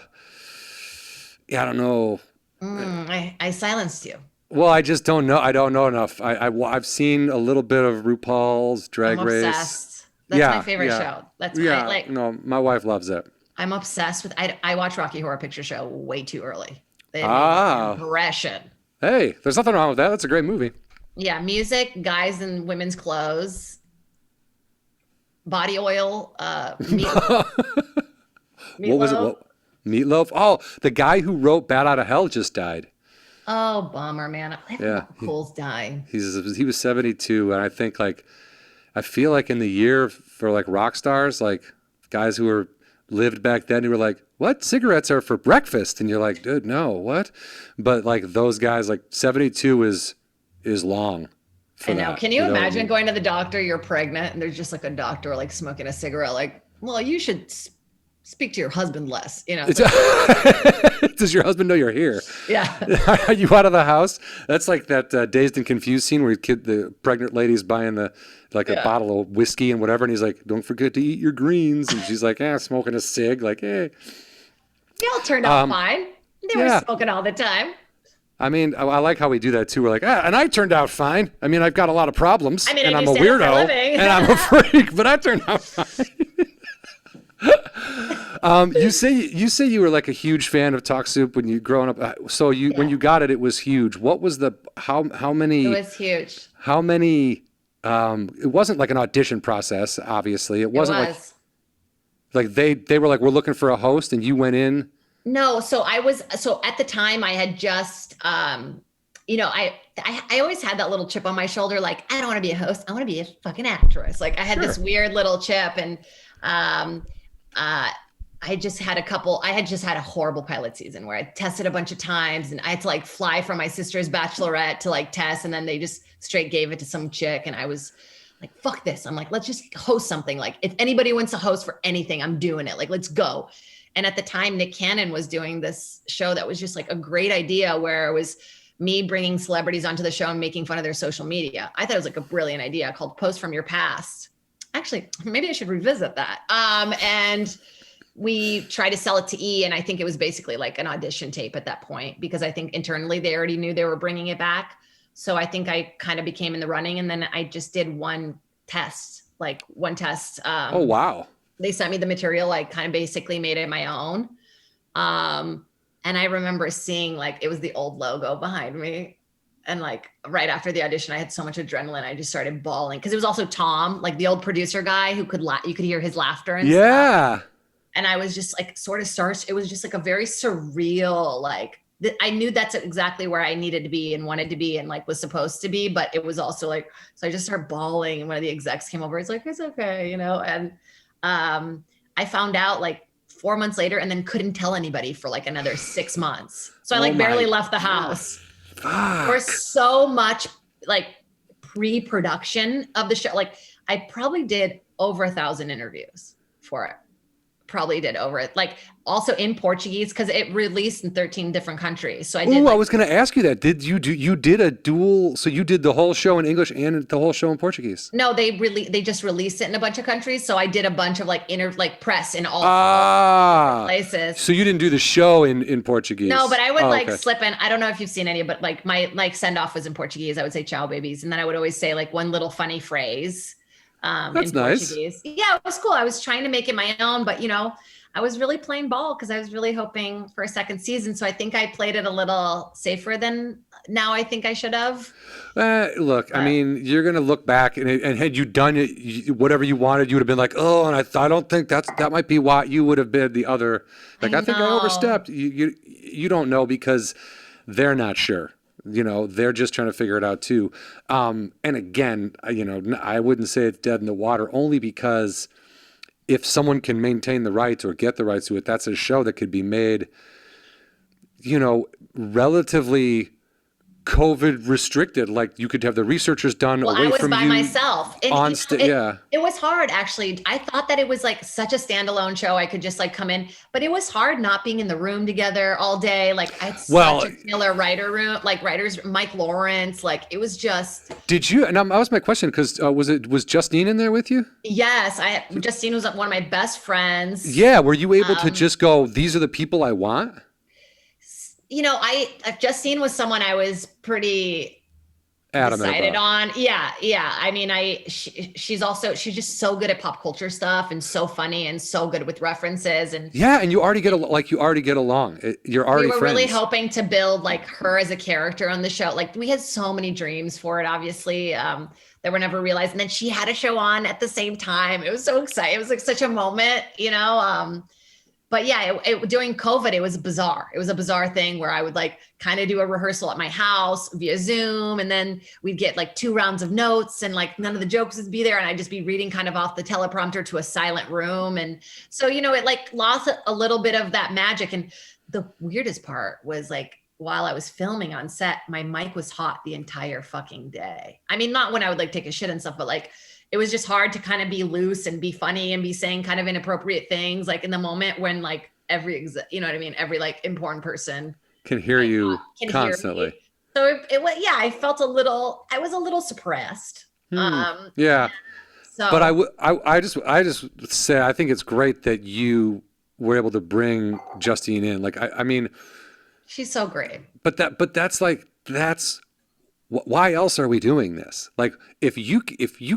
I don't know. I silenced you. Well, I just don't know. I don't know enough. I've seen a little bit of RuPaul's Drag Race. Obsessed. That's my favorite show. That's great. No, my wife loves it. I'm obsessed with. I watch Rocky Horror Picture Show way too early. They have impression. Hey, there's nothing wrong with that. That's a great movie. Yeah, music, guys in women's clothes, body oil, meatloaf. What was it? Meatloaf? Oh, the guy who wrote Bat Out of Hell just died. Oh, bummer, man. Cool's dying. He was 72, and I think I feel like in the year for like rock stars, like guys who lived back then, who were like, what? Cigarettes are for breakfast. And you're like, dude, no, what? But like those guys, like 72 is long. I know. Can you imagine going to the doctor, you're pregnant, and there's just like a doctor like smoking a cigarette, like, well, you should speak to your husband less, Does your husband know you're here? Yeah. Are you out of the house? That's like that Dazed and Confused scene where the pregnant lady's buying a bottle of whiskey and whatever, and he's like, don't forget to eat your greens. And she's like, smoking a cig, like, hey. They all turned out fine. They were smoking all the time. I mean, I like how we do that too. We're like, and I turned out fine. I mean, I've got a lot of problems, and I'm a weirdo, and I'm a freak, but I turned out fine. You say you were like a huge fan of Talk Soup when you growing up. So when you got it, it was huge. What was how many? It was huge. How many? It wasn't like an audition process. Obviously, it wasn't like they were like, we're looking for a host, and you went in. No, so at the time I had just I always had that little chip on my shoulder, like, I don't want to be a host, I want to be a fucking actress. Like I had this weird little chip, and I had just had a horrible pilot season where I tested a bunch of times, and I had to like fly from my sister's bachelorette to like test, and then they just straight gave it to some chick, and I was like, fuck this. I'm like, let's just host something. Like if anybody wants to host for anything, I'm doing it. Like, let's go. And at the time, Nick Cannon was doing this show that was just like a great idea, where it was me bringing celebrities onto the show and making fun of their social media. I thought it was like a brilliant idea called Post From Your Past. Actually, maybe I should revisit that. And we tried to sell it to E, and I think it was basically like an audition tape at that point, because I think internally they already knew they were bringing it back. So I think I kind of became in the running, and then I just did one test. Oh, wow. They sent me the material. I kind of basically made it my own. And I remember seeing like, it was the old logo behind me. And like right after the audition, I had so much adrenaline. I just started bawling, because it was also Tom, like the old producer guy who you could hear his laughter and stuff. And I was just like sort of it was just like a very surreal, like I knew that's exactly where I needed to be and wanted to be and like was supposed to be. But it was also like, so I just started bawling, and one of the execs came over. He's like, it's okay, And I found out like 4 months later, and then couldn't tell anybody for like another 6 months. So I like barely left the house. There was so much like pre-production of the show. Like I probably did over 1,000 interviews for it. Probably did over it. Like also in Portuguese, because it released in 13 different countries. So I did. I was going to ask you that. Did you did a dual? So you did the whole show in English and the whole show in Portuguese? No, they just released it in a bunch of countries. So I did a bunch of like press in all places. So you didn't do the show in Portuguese? No, but I would slip in. I don't know if you've seen any, but like my send off was in Portuguese. I would say "ciao, babies," and then I would always say like one little funny phrase. That's nice. Portuguese. Yeah, it was cool. I was trying to make it my own, but I was really playing ball because I was really hoping for a second season. So I think I played it a little safer than now I think I should have. Look, I mean, you're going to look back and had you done it, whatever you wanted, you would have been like, oh, and I don't think that might be why you would have been the other. Like, I think I overstepped. You don't know because they're not sure. They're just trying to figure it out too. And again, I wouldn't say it's dead in the water, only because if someone can maintain the rights or get the rights to it, that's a show that could be made, relatively COVID restricted. Like you could have the researchers done away from you. I was by myself. It was hard actually. I thought that it was like such a standalone show. I could just like come in, but it was hard not being in the room together all day. Like I had such a killer writers, Mike Lawrence. Like it was just. Did you? And that was my question, because was Justine in there with you? Yes, Justine was one of my best friends. Yeah, were you able to just go, these are the people I want? Justine was someone I was pretty decided on. Yeah. I mean, she's just so good at pop culture stuff and so funny and so good with references and. Yeah, and you already get along. You're already friends. We were really hoping to build like her as a character on the show. Like we had so many dreams for it, obviously, that were never realized. And then she had a show on at the same time. It was so exciting. It was like such a moment, But yeah, during COVID, it was bizarre. It was a bizarre thing where I would like kind of do a rehearsal at my house via Zoom. And then we'd get like 2 rounds of notes and like none of the jokes would be there. And I'd just be reading kind of off the teleprompter to a silent room. And so, it like lost a little bit of that magic. And the weirdest part was like, while I was filming on set, my mic was hot the entire fucking day. I mean, not when I would like take a shit and stuff, but like, it was just hard to kind of be loose and be funny and be saying kind of inappropriate things, like in the moment when like every like important person can hear you constantly. So I felt I was a little suppressed. Yeah. So, but I just say, I think it's great that you were able to bring Justine in. Like, I mean, she's so great, but that's why else are we doing this? Like, if you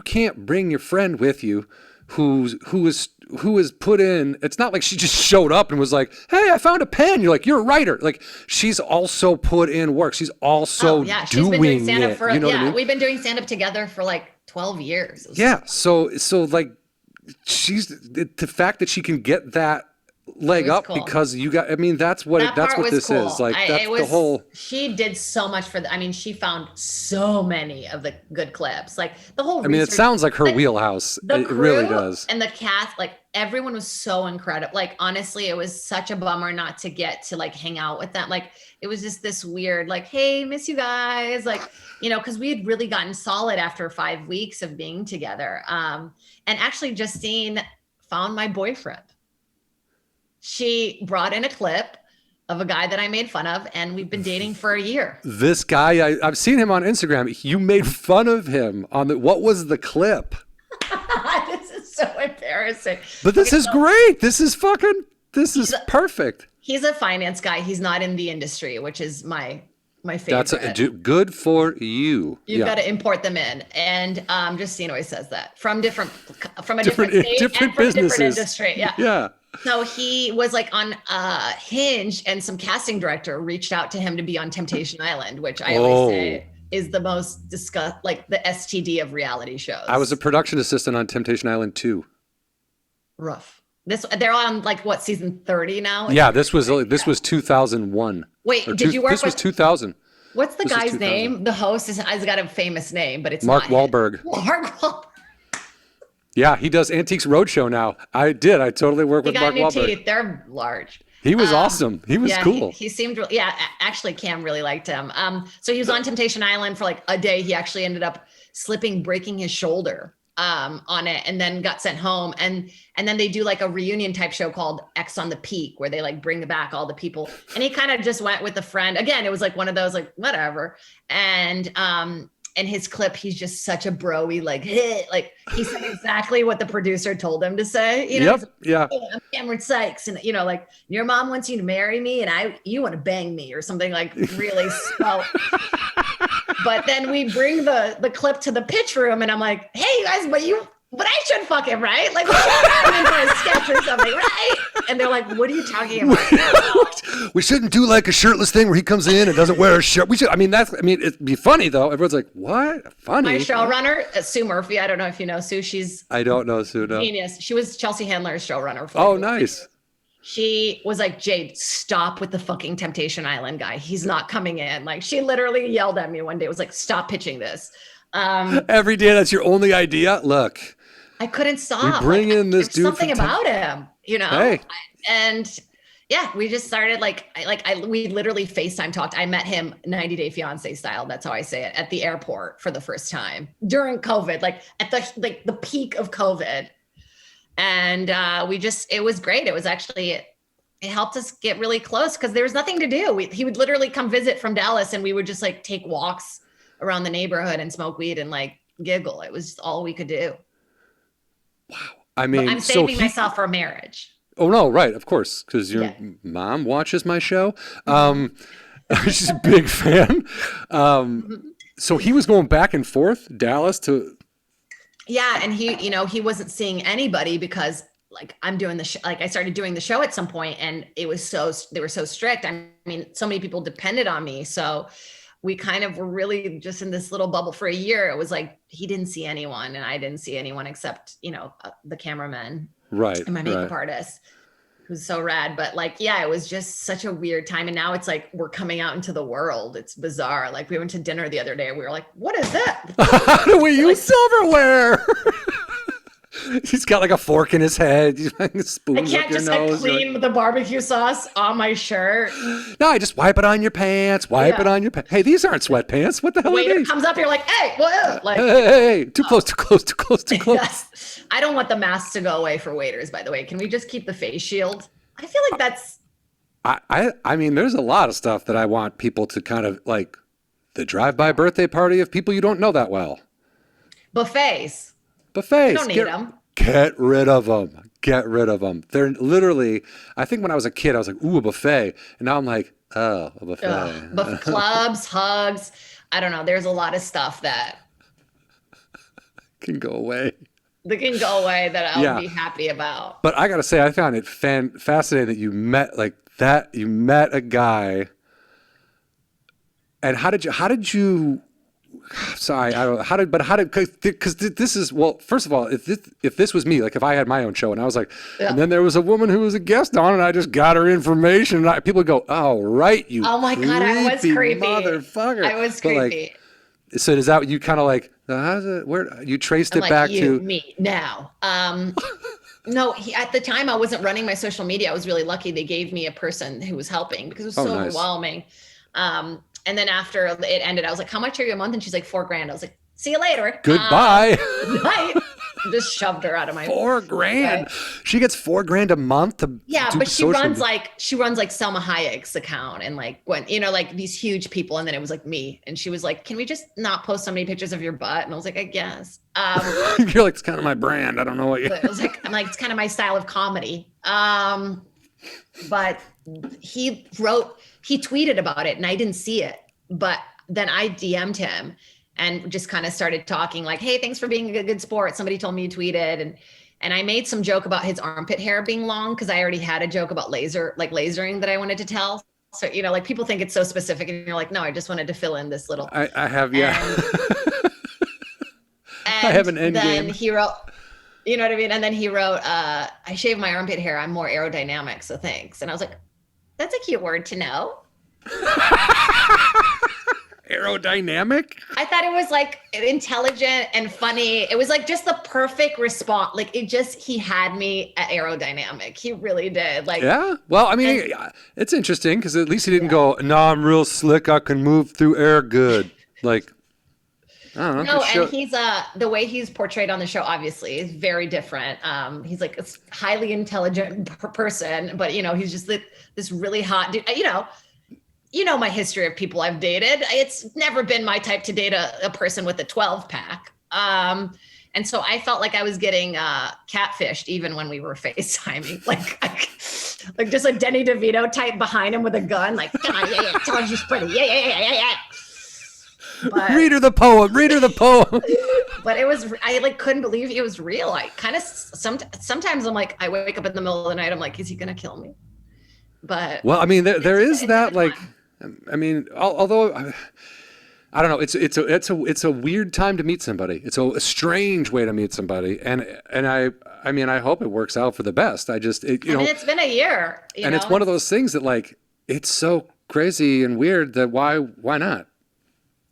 can't bring your friend with you, who is put in, it's not like she just showed up and was like, "Hey, I found a pen." You're like, "You're a writer." Like, she's also put in work. She's also she's been doing stand-up for what I mean? We've been doing stand-up together for like 12 years. Yeah, so like, the fact that she can get that leg up cool. Because you got, I mean, that's what this cool. Is like. The whole. She did so much she found so many of the good clips, like the whole. I mean, it sounds like her wheelhouse. It really does. And the cast, like everyone was so incredible. Like honestly, it was such a bummer not to get to like hang out with them. Like it was just this weird, like, hey, miss you guys, like because we had really gotten solid after 5 weeks of being together. And actually, Justine found my boyfriend. she brought in a clip of a guy that I made fun of, and we've been dating for a year. This guy, I've seen him on Instagram. You made fun of him what was the clip? This is so embarrassing. But this is great. This is perfect. He's a finance guy. He's not in the industry, which is my favorite. That's good for you. You've got to import them in, and Justine always says that from a different state and from businesses. Different industry. Yeah. Yeah. So he was like on Hinge, and some casting director reached out to him to be on Temptation Island, which I always say is the most the STD of reality shows. I was a production assistant on Temptation Island too. Rough. They're on like what, season 30 now? Yeah, this was 2001. Wait, did you work This was 2000. What's the guy's name? The host has got a famous name, but it's Mark Wahlberg. Mark Wahlberg. Yeah, he does Antiques Roadshow now. I totally work with Mark Wahlberg. Teeth. They're large. He was awesome. He was cool. He seemed, actually Cam really liked him. So he was on Temptation Island for like a day. He actually ended up breaking his shoulder on it, and then got sent home. And then they do like a reunion type show called X on the Peak, where they like bring back all the people. And he kind of just went with a friend. Again, it was like one of those like whatever. And his clip, he's just such a bro-y, like he said exactly what the producer told him to say. You know, yep, yeah. Hey, I'm Cameron Sykes, and like your mom wants you to marry me, and you want to bang me, or something like really slow. But then we bring the clip to the pitch room, and I'm like, hey, you guys, but I should fuck him, right? Like, we should turn him into a sketch or something, right? And they're like, what are you talking about? We shouldn't do like a shirtless thing where he comes in and doesn't wear a shirt. It'd be funny though. Everyone's like, what? Funny? My showrunner, Sue Murphy. I don't know if you know Sue. I don't know Sue, no. Genius. She was Chelsea Handler's showrunner. Oh, nice. She was like, Jade, stop with the fucking Temptation Island guy. He's not coming in. Like, she literally yelled at me one day. It was like, stop pitching this. Every day, that's your only idea? Look. I couldn't stop. We bring in this dude. Something about him, you know? Hey. We just started we literally FaceTime talked. I met him 90 Day Fiance style. That's how I say it, at the airport for the first time during COVID, like at the peak of COVID. And it was great. It was actually, it helped us get really close because there was nothing to do. He would literally come visit from Dallas, and we would just like take walks around the neighborhood and smoke weed and like giggle. It was all we could do. Wow. I mean, but I'm saving myself for marriage. Oh no, right, of course, because your mom watches my show. She's a big fan. So he was going back and forth, Dallas to. Yeah, and he wasn't seeing anybody because like I'm doing the show. Like I started doing the show at some point, and they were so strict. I mean, so many people depended on me, so we kind of were really just in this little bubble for a year. It was like he didn't see anyone, and I didn't see anyone except the cameraman, right, and my makeup artist, who's so rad. But it was just such a weird time, and now it's like we're coming out into the world. It's bizarre. Like we went to dinner the other day, and we were like, "What is that? How do we use silverware?" He's got like a fork in his head. He's like a spoon. I can't just clean the barbecue sauce on my shirt. No, I just wipe it on your pants. Wipe it on your pants. Hey, these aren't sweatpants. What the hell are these? Comes up, you're like, hey, what? Like, hey, too close. Yes. I don't want the mask to go away for waiters, by the way. Can we just keep the face shield? I feel like that's. I mean, there's a lot of stuff that I want people to kind of like the drive-by birthday party of people you don't know that well. Buffets. You don't need them. Get rid of them. They're literally, I think when I was a kid, I was like, ooh, a buffet. And now I'm like, oh, a buffet. Clubs, hugs. I don't know. There's a lot of stuff that can go away. That I'll be happy about. But I got to say, I found it fascinating that you met you met a guy. And how did you, sorry, I don't know. Because this is, well, first of all, if this was me, like if I had my own show and I was like, and then there was a woman who was a guest on and I just got her information and people would go, oh, right, you oh my God, I was creepy. Motherfucker. I was creepy. So is that what you kind of like, how's it, where you traced it back to? Me now. No, at the time I wasn't running my social media. I was really lucky. They gave me a person who was helping because it was so overwhelming. And then after it ended, I was like, how much are you a month? And she's like, $4,000. I was like, see you later. Goodbye. Night. just shoved her out of my $4,000. Right? She gets $4,000 a month to but she runs like Selma Hayek's account and like when like these huge people, and then it was like me, and she was like, "Can we just not post so many pictures of your butt?" And I was like, "I guess." You're like, it's kind of my brand. I don't know what you. I was like, it's kind of my style of comedy. But he tweeted about it, and I didn't see it, but then I DM'd him and just kind of started talking like, "Hey, thanks for being a good sport. Somebody told me you tweeted." And I made some joke about his armpit hair being long because I already had a joke about lasering that I wanted to tell. So, like people think it's so specific, and you're like, no, I just wanted to fill in this little. I have, yeah. I have an end then game. He wrote, you know what I mean? And then he wrote, I shave my armpit hair. I'm more aerodynamic, so thanks. And I was like, that's a cute word to know. Aerodynamic? I thought it was like intelligent and funny. It was like just the perfect response. Like he had me at aerodynamic. He really did. Like, yeah. Well, I mean, it's interesting because at least he didn't go, "No, I'm real slick. I can move through air good." Like, I don't know. No, and he's the way he's portrayed on the show obviously is very different. He's like a highly intelligent person, but he's just this really hot dude. You know my history of people I've dated. It's never been my type to date a person with a 12-pack. And so I felt like I was getting catfished even when we were FaceTiming. Like just a Denny DeVito type behind him with a gun. Like, yeah, tell her she's pretty. Yeah. But, read her the poem. But I couldn't believe it was real. I kind of sometimes I'm like, I wake up in the middle of the night. I'm like, is he going to kill me? But well, I mean, there is that like, I mean, although I don't know, it's a weird time to meet somebody. It's a strange way to meet somebody, and I mean, I hope it works out for the best. It's been a year, and it's one of those things that like it's so crazy and weird that why not?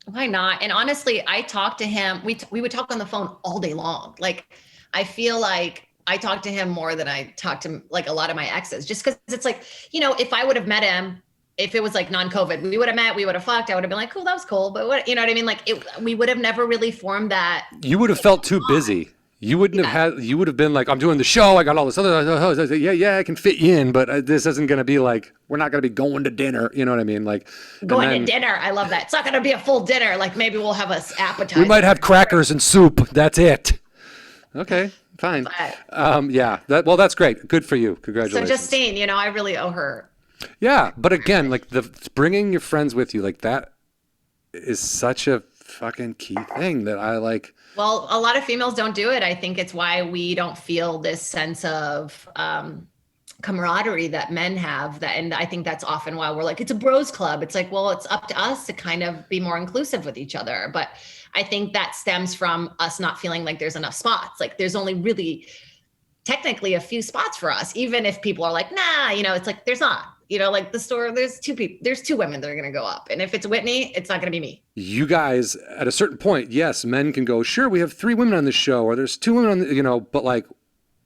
Why not? And honestly, I talked to him. We would talk on the phone all day long. Like, I feel like I talked to him more than I talked to like a lot of my exes, just because it's like, if I would have met him, if it was like non-COVID, we would have met, we would have fucked. I would have been like, cool, that was cool. But what, you know what I mean? Like we would have never really formed that. You would have felt too busy. You wouldn't have you would have been like, I'm doing the show. I got all this other, yeah, I can fit you in, but this isn't going to be like, we're not going to be going to dinner. You know what I mean? Like going to dinner. I love that. It's not going to be a full dinner. Like maybe we'll have us appetizer. We might have crackers and soup. That's it. Okay, fine. Yeah. That's great. Good for you. Congratulations. So Justine, I really owe her. Yeah, but again, like bringing your friends with you, like that is such a fucking key thing that I like. Well, a lot of females don't do it. I think it's why we don't feel this sense of camaraderie that men have. And I think that's often why we're like, it's a bros club. It's like, well, it's up to us to kind of be more inclusive with each other. But I think that stems from us not feeling like there's enough spots. Like there's only really technically a few spots for us, even if people are like, nah, it's like, there's not. Like the store, there's two women that are going to go up. And if it's Whitney, it's not going to be me. You guys, at a certain point, yes, men can go, sure, we have 3 women on the show, or there's 2 women on the, but like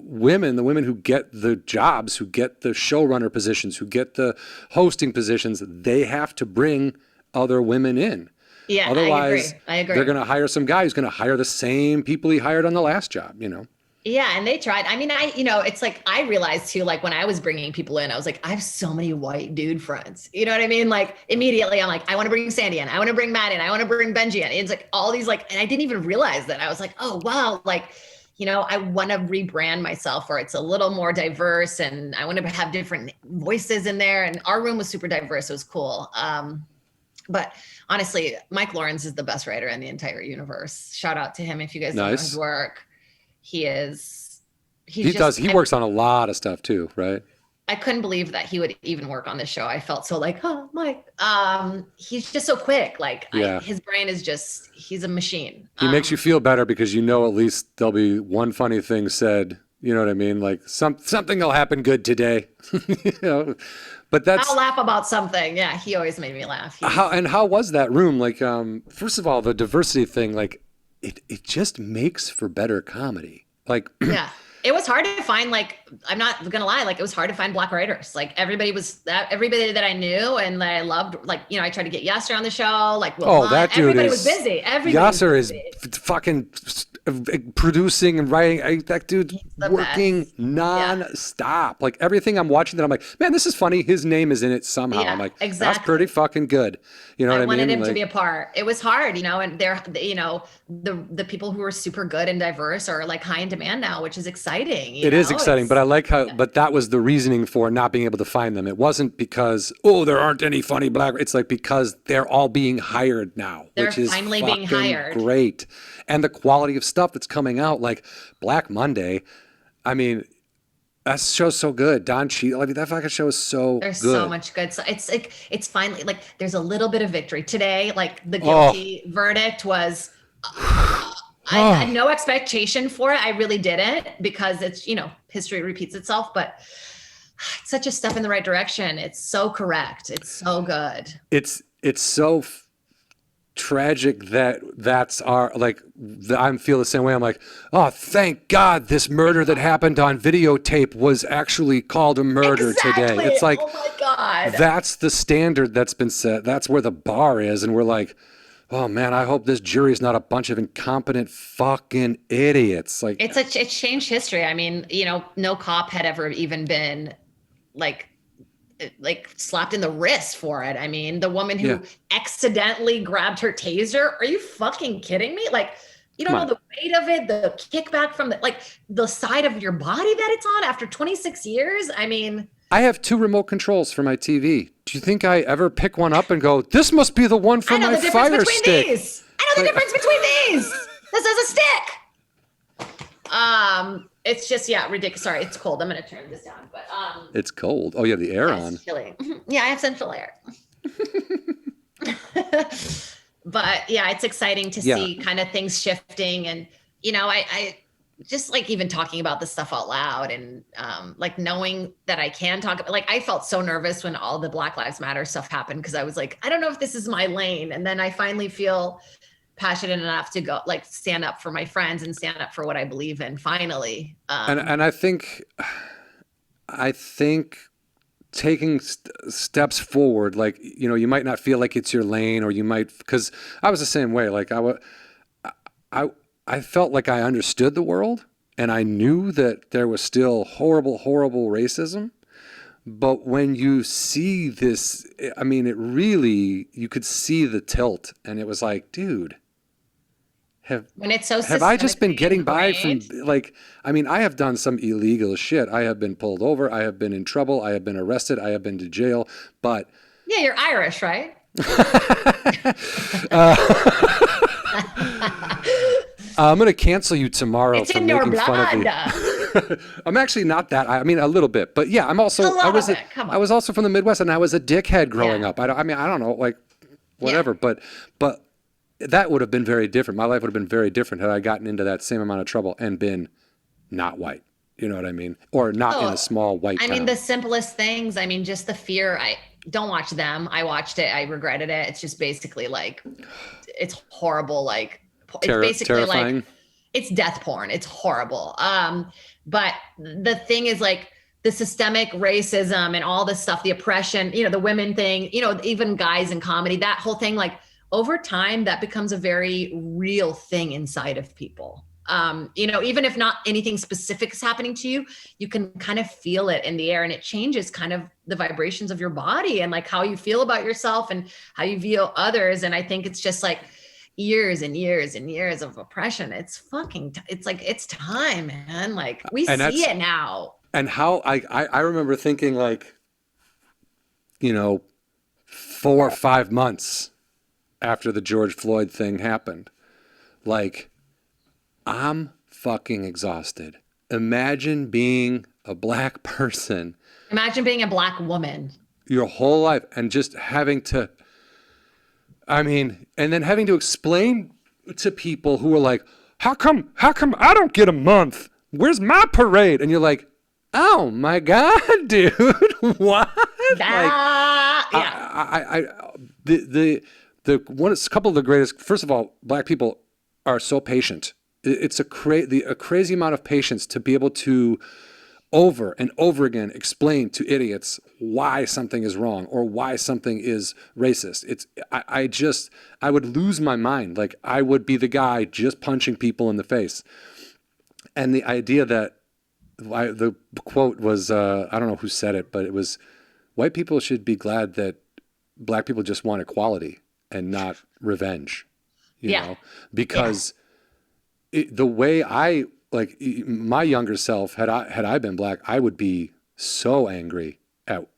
the women who get the jobs, who get the showrunner positions, who get the hosting positions, they have to bring other women in. Yeah, otherwise, I agree. They're going to hire some guy who's going to hire the same people he hired on the last job, Yeah. And they tried. I mean, it's like, I realized too, like when I was bringing people in, I was like, I have so many white dude friends. You know what I mean? Like immediately I'm like, I want to bring Sandy in. I want to bring Matt in. I want to bring Benji in. It's like all these and I didn't even realize that. I was like, oh, wow. Like, I want to rebrand myself where it's a little more diverse and I want to have different voices in there. And our room was super diverse. It was cool. But honestly, Mike Lawrence is the best writer in the entire universe. Shout out to him if you guys know his work. He works on a lot of stuff too, right? I couldn't believe that he would even work on this show. I felt so like, oh, Mike. He's just so quick. Like his brain is he's a machine. He makes you feel better because at least there'll be one funny thing said. You know what I mean? Like something will happen good today. But I'll laugh about something. Yeah, he always made me laugh. How was that room? Like, first of all, the diversity thing, like, it just makes for better comedy. Like, yeah, it was hard to find like I'm not gonna lie, like it was hard to find Black writers. Like everybody that I knew and that I loved, like, you know, I tried to get Yasser on the show, like, that dude everybody was busy. Yasser is fucking producing and writing. That dude's working non-stop. Like everything I'm watching that I'm like, man, this is funny. His name is in it somehow. I'm like, that's pretty fucking good. You know what I mean? I wanted him like, to be a part. It was hard, you know, and they're, you know, the people who are super good and diverse are like high in demand now, which is exciting. It is exciting, but I like how, but that was the reasoning for not being able to find them. It wasn't because, there aren't any funny Black. It's like because they're all being hired now, which is finally being hired. Great. And the quality of stuff that's coming out, like Black Monday. I mean, that show's so good. Don Cheadle. I mean, that fucking show is so good. There's so much good. So it's like, it's finally like, there's a little bit of victory today. Like the guilty verdict was, I had no expectation for it. I really didn't, because it's, you know, history repeats itself, but it's such a step in the right direction. It's so correct. It's so good. It's so tragic that's our, like, I feel the same way. I'm like, oh, thank God this murder that happened on videotape was actually called a murder today. It's like, oh my God, that's the standard that's been set. That's where the bar is. And we're like, oh man, I hope this jury's not a bunch of incompetent fucking idiots. Like it's changed history. I mean, you know, no cop had ever even been like slapped in the wrist for it. I mean, the woman who accidentally grabbed her taser. Are you fucking kidding me? Like, you don't know the weight of it, the kickback from the side of your body that it's on after 26 years. I mean, I have 2 remote controls for my TV. Do you think I ever pick one up and go, this must be the one for my Fire Stick? I know the difference between these. This is a stick. It's just, ridiculous. Sorry, it's cold. I'm going to turn this down, but it's cold. Oh, you have the air on. It's chilly. Yeah, I have central air. But yeah, it's exciting to see kind of things shifting, and you know, I just like even talking about this stuff out loud, and like knowing that I can talk about, like I felt so nervous when all the Black Lives Matter stuff happened, because I was like, I don't know if this is my lane, and then I finally feel passionate enough to go like stand up for my friends and stand up for what I believe in finally. And I think taking steps forward, like, you know, you might not feel like it's your lane, or you might, because I was the same way. Like I felt like I understood the world, and I knew that there was still horrible racism. But when you see this, I mean, it really, you could see the tilt, and it was like, dude, when it's so have I just been getting by from, like, I mean, I have done some illegal shit. I have been pulled over. I have been in trouble. I have been arrested. I have been to jail. But yeah, you're Irish, right? I'm going to cancel you tomorrow it's for in your making fun of me. I'm actually not that. I mean, a little bit, but yeah, I'm also. I was also from the Midwest, and I was a dickhead growing up. I mean, I don't know, like, whatever. But that would have been very different. My life would have been very different had I gotten into that same amount of trouble and been not white. You know what I mean? Or not in a small white town. I mean, the simplest things. I mean, just the fear. I don't watch them. I watched it. I regretted it. It's just basically like, it's horrible. Like, it's basically terrifying. Like, it's death porn. It's horrible. But the thing is, like, the systemic racism and all this stuff, the oppression, you know, the women thing, you know, even guys in comedy, that whole thing, like, over time, that becomes a very real thing inside of people. You know, even if not anything specific is happening to you, you can kind of feel it in the air, and it changes kind of the vibrations of your body and like how you feel about yourself and how you view others. And I think it's just like years and years and years of oppression. It's fucking, it's like, it's time, man. Like we see it now. And how I remember thinking, like, you know, 4 or 5 months after the George Floyd thing happened, like, I'm fucking exhausted. Imagine being a Black person. Imagine being a Black woman. Your whole life, and just having to, I mean, and then having to explain to people who are like, how come I don't get a month? Where's my parade? And you're like, oh my God, dude, what? A couple of the greatest, first of all, Black people are so patient. It's a crazy amount of patience to be able to over and over again explain to idiots why something is wrong or why something is racist. I would lose my mind. Like, I would be the guy just punching people in the face. And the idea that the quote was, I don't know who said it, but it was, white people should be glad that black people just want equality and not revenge, you know, because the way like my younger self, had I been black, I would be so angry.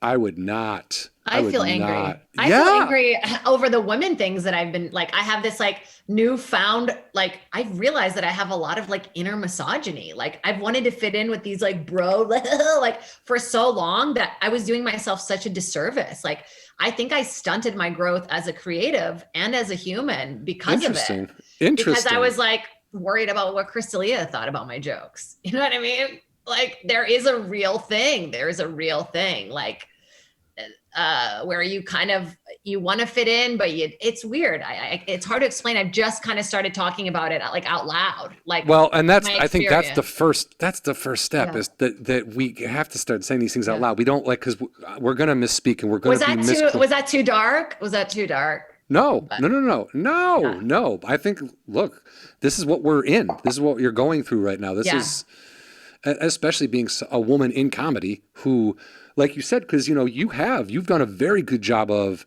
I would not. I feel angry. I feel angry over the women things that I've been like, I have this like newfound, like, I've realized that I have a lot of like inner misogyny. Like, I've wanted to fit in with these like bro, like for so long that I was doing myself such a disservice. Like, I think I stunted my growth as a creative and as a human because of it. Interesting. Because I was like worried about what Crystalia thought about my jokes. You know what I mean? Like, there is a real thing. There is a real thing. Like, where you kind of, you want to fit in, but it's weird. It's hard to explain. I've just kind of started talking about it like out loud. Like, well, and I think that's the first step is that we have to start saying these things out loud. We don't like, cause we're going to misspeak and we're going to be Was that too dark? Was that too dark? No. I think, look, this is what we're in. This is what you're going through right now. This is, especially being a woman in comedy who, like you said, because, you know, you've done a very good job of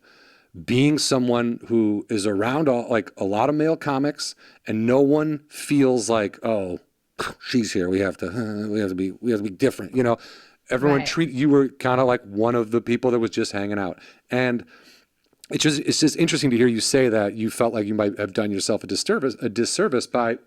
being someone who is around like a lot of male comics, and no one feels like, oh, she's here. We have to be different. You know, everyone you were kind of like one of the people that was just hanging out. And it's just interesting to hear you say that you felt like you might have done yourself a disservice by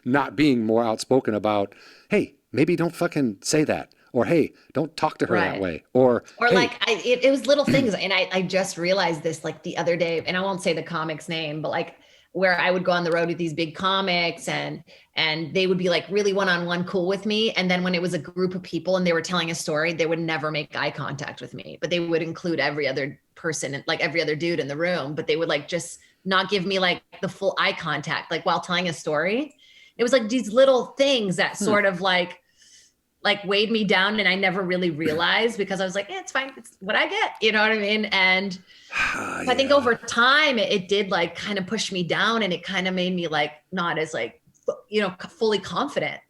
not being more outspoken about, hey, maybe don't fucking say that. Or, hey, don't talk to her that way. Or hey. Like, it was little things. And I just realized this like the other day, and I won't say the comic's name, but like where I would go on the road with these big comics and they would be like really one-on-one cool with me. And then when it was a group of people and they were telling a story, they would never make eye contact with me, but they would include every other person, like every other dude in the room, but they would like just not give me like the full eye contact, like while telling a story. It was like these little things that sort of like weighed me down, and I never really realized because I was like, it's fine. It's what I get. You know what I mean? And I think over time it did like kind of push me down, and it kind of made me like not as like, you know, fully confident.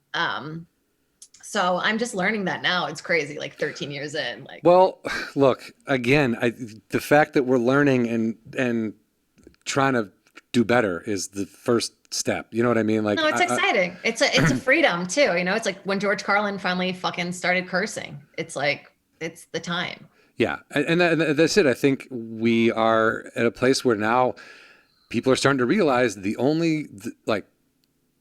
So I'm just learning that now. It's crazy. Like 13 years in, like, well, look, again, the fact that we're learning and trying to do better is the first step. You know what I mean? Like, no, it's exciting. It's a freedom too. You know, it's like when George Carlin finally fucking started cursing. It's like, it's the time. Yeah. And that's it. I think we are at a place where now people are starting to realize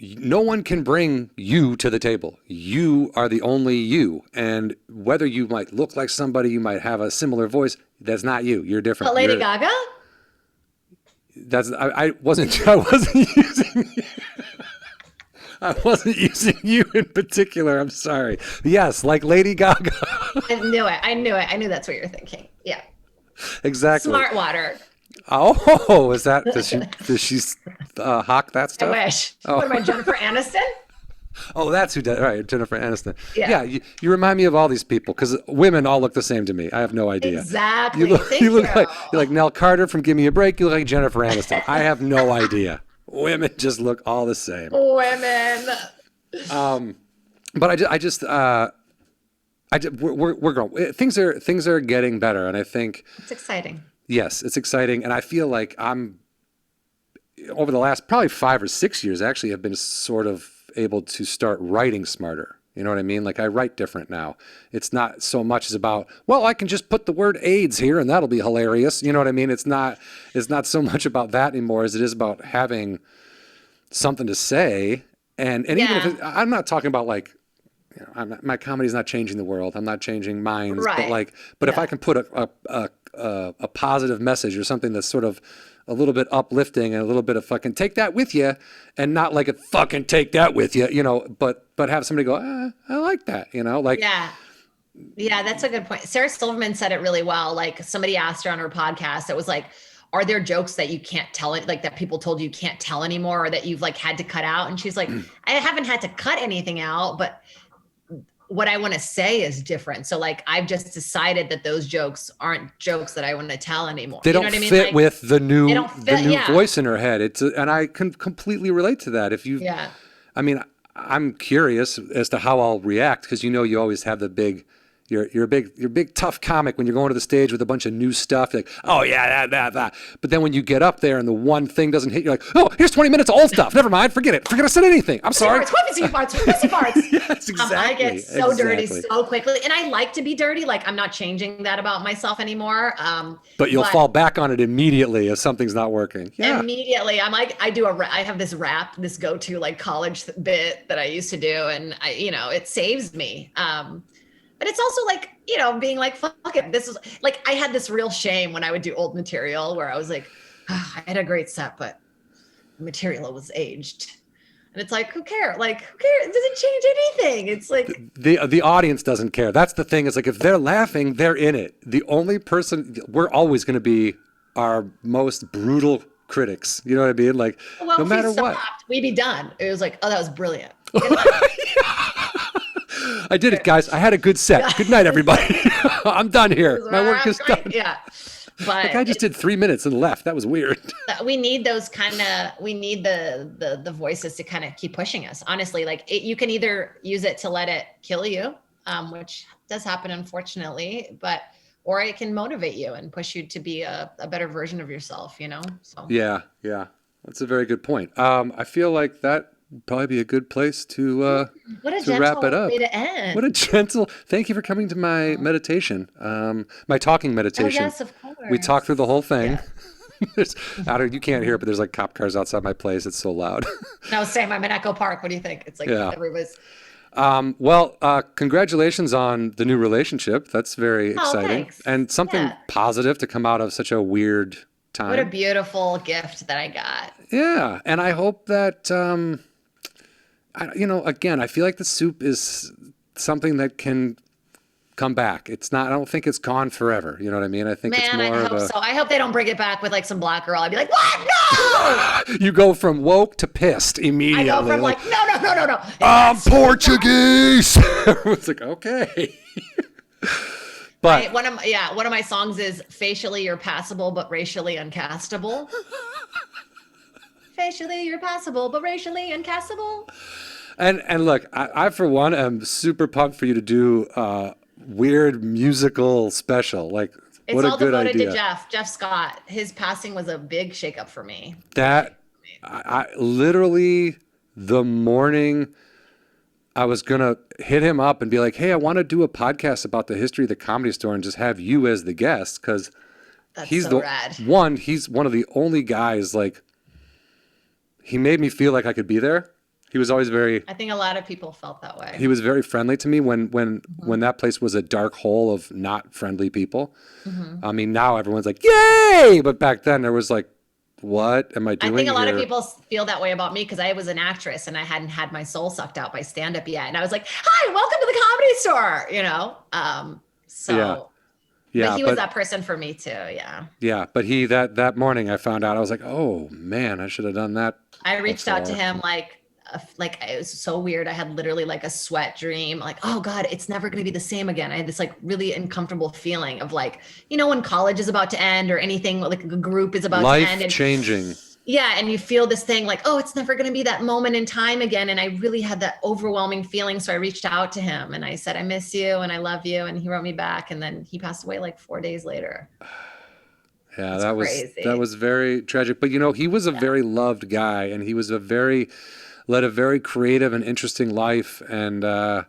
no one can bring you to the table. You are the only you. And whether you might look like somebody, you might have a similar voice, that's not you. You're different. But Lady Gaga? I wasn't using I wasn't using you in particular. I'm sorry. Yes, like Lady Gaga. I knew it. I knew that's what you're thinking. Yeah. Exactly. Smart water. Oh, is that, does she hawk that stuff? I wish. Oh. What am I, Jennifer Aniston? Oh, that's who does. Right, Jennifer Aniston. Yeah, you remind me of all these people because women all look the same to me. I have no idea. Exactly. You look like you're like Nell Carter from Give Me a Break. You look like Jennifer Aniston. I have no idea. Women just look all the same. Women. But we're growing. Things are getting better, and I think it's exciting. Yes, it's exciting, and I feel like I'm over the last probably 5 or 6 years actually have been sort of able to start writing smarter. You know what I mean? Like, I write different now. It's not so much as about, well, I can just put the word AIDS here and that'll be hilarious. You know what I mean? It's not so much about that anymore as it is about having something to say. And even if I'm not talking about like, you know, my comedy's not changing the world. I'm not changing minds, but if I can put a positive message or something that's sort of a little bit uplifting and a little bit of fucking take that with you, and not like a fucking take that with you, you know, but have somebody go, I like that, you know, like. Yeah, that's a good point. Sarah Silverman said it really well. Like, somebody asked her on her podcast, it was like, are there jokes that you can't tell it, like that people told you can't tell anymore, or that you've like had to cut out? And she's like, I haven't had to cut anything out, but what I want to say is different. So like, I've just decided that those jokes aren't jokes that I want to tell anymore. They don't fit with the new voice in her head. And I can completely relate to that. I mean, I'm curious as to how I'll react, because you always have the big. You're a big tough comic when you're going to the stage with a bunch of new stuff. You're like, oh yeah, that. But then when you get up there and the one thing doesn't hit, you're like, oh, here's 20 minutes of old stuff. Never mind, forget it. Forget I said anything. I'm sorry. Pussy parts. Yes, exactly. I get so dirty so quickly, and I like to be dirty. Like, I'm not changing that about myself anymore. But you'll fall back on it immediately if something's not working. Yeah. Immediately, I'm like, I have this rap, this go-to like college bit that I used to do, and it saves me. But it's also like, being like, fuck it. This is like, I had this real shame when I would do old material where I was like, I had a great set, but the material was aged. And it's like, who cares? Like, who cares? It doesn't change anything. It's like the audience doesn't care. That's the thing. It's like, if they're laughing, they're in it. The only person, we're always going to be our most brutal critics. You know what I mean? Like, no matter what. We'd be done. It was like, oh, that was brilliant. I did it, guys. I had a good set. Good night, everybody. I'm done here. My work is done. Yeah. But the guy just did 3 minutes and left. That was weird. We need those we need the voices to kind of keep pushing us. Honestly, like you can either use it to let it kill you, which does happen, unfortunately, or it can motivate you and push you to be a better version of yourself, So. Yeah. That's a very good point. I feel like that probably be a good place to wrap it up. Way to end. What a gentle. Thank you for coming to my meditation, my talking meditation. Oh, yes, of course. We talked through the whole thing. Yeah. You can't hear it, but there's like cop cars outside my place. It's so loud. No, same. I'm in Echo Park. What do you think? It's like everybody's. Congratulations on the new relationship. That's very exciting. Thanks. And something positive to come out of such a weird time. What a beautiful gift that I got. Yeah. And I hope that, again, I feel like the soup is something that can come back. It's not, I don't think it's gone forever. You know what I mean? I think it's more I hope so. I hope they don't bring it back with like some black girl. I'd be like, what? No! You go from woke to pissed immediately. I go from like no. I'm Portuguese. It's like, okay. But one of my songs is facially you're passable, but racially uncastable. Facially you're passable, but racially uncastable. And look, I for one am super pumped for you to do a weird musical special. Like, what a good idea. It's all devoted to Jeff Scott. His passing was a big shakeup for me. I literally, the morning I was going to hit him up and be like, hey, I want to do a podcast about the history of the Comedy Store and just have you as the guest, because he's rad. He's one of the only guys, like, he made me feel like I could be there. He was always I think a lot of people felt that way. He was very friendly to me when that place was a dark hole of not friendly people. Mm-hmm. I mean, now everyone's like, yay! But back then there was like, what am I doing? I think a lot here? of people feel that way about me because I was an actress and I hadn't had my soul sucked out by stand-up yet. And I was like, hi, welcome to the Comedy Store, Yeah, but he was that person for me too. Yeah. Yeah. But that morning I found out, I was like, oh man, I should have done that. I reached out to him like it was so weird. I had literally like a sweat dream, like, oh God, it's never going to be the same again. I had this like really uncomfortable feeling of like, when college is about to end or anything, like a group is about to end. Life changing. Yeah. And you feel this thing like, oh, it's never going to be that moment in time again. And I really had that overwhelming feeling. So I reached out to him and I said, I miss you and I love you. And he wrote me back. And then he passed away like 4 days later. Yeah, that was very tragic. But he was a very loved guy, and he was led a very creative and interesting life. And can't.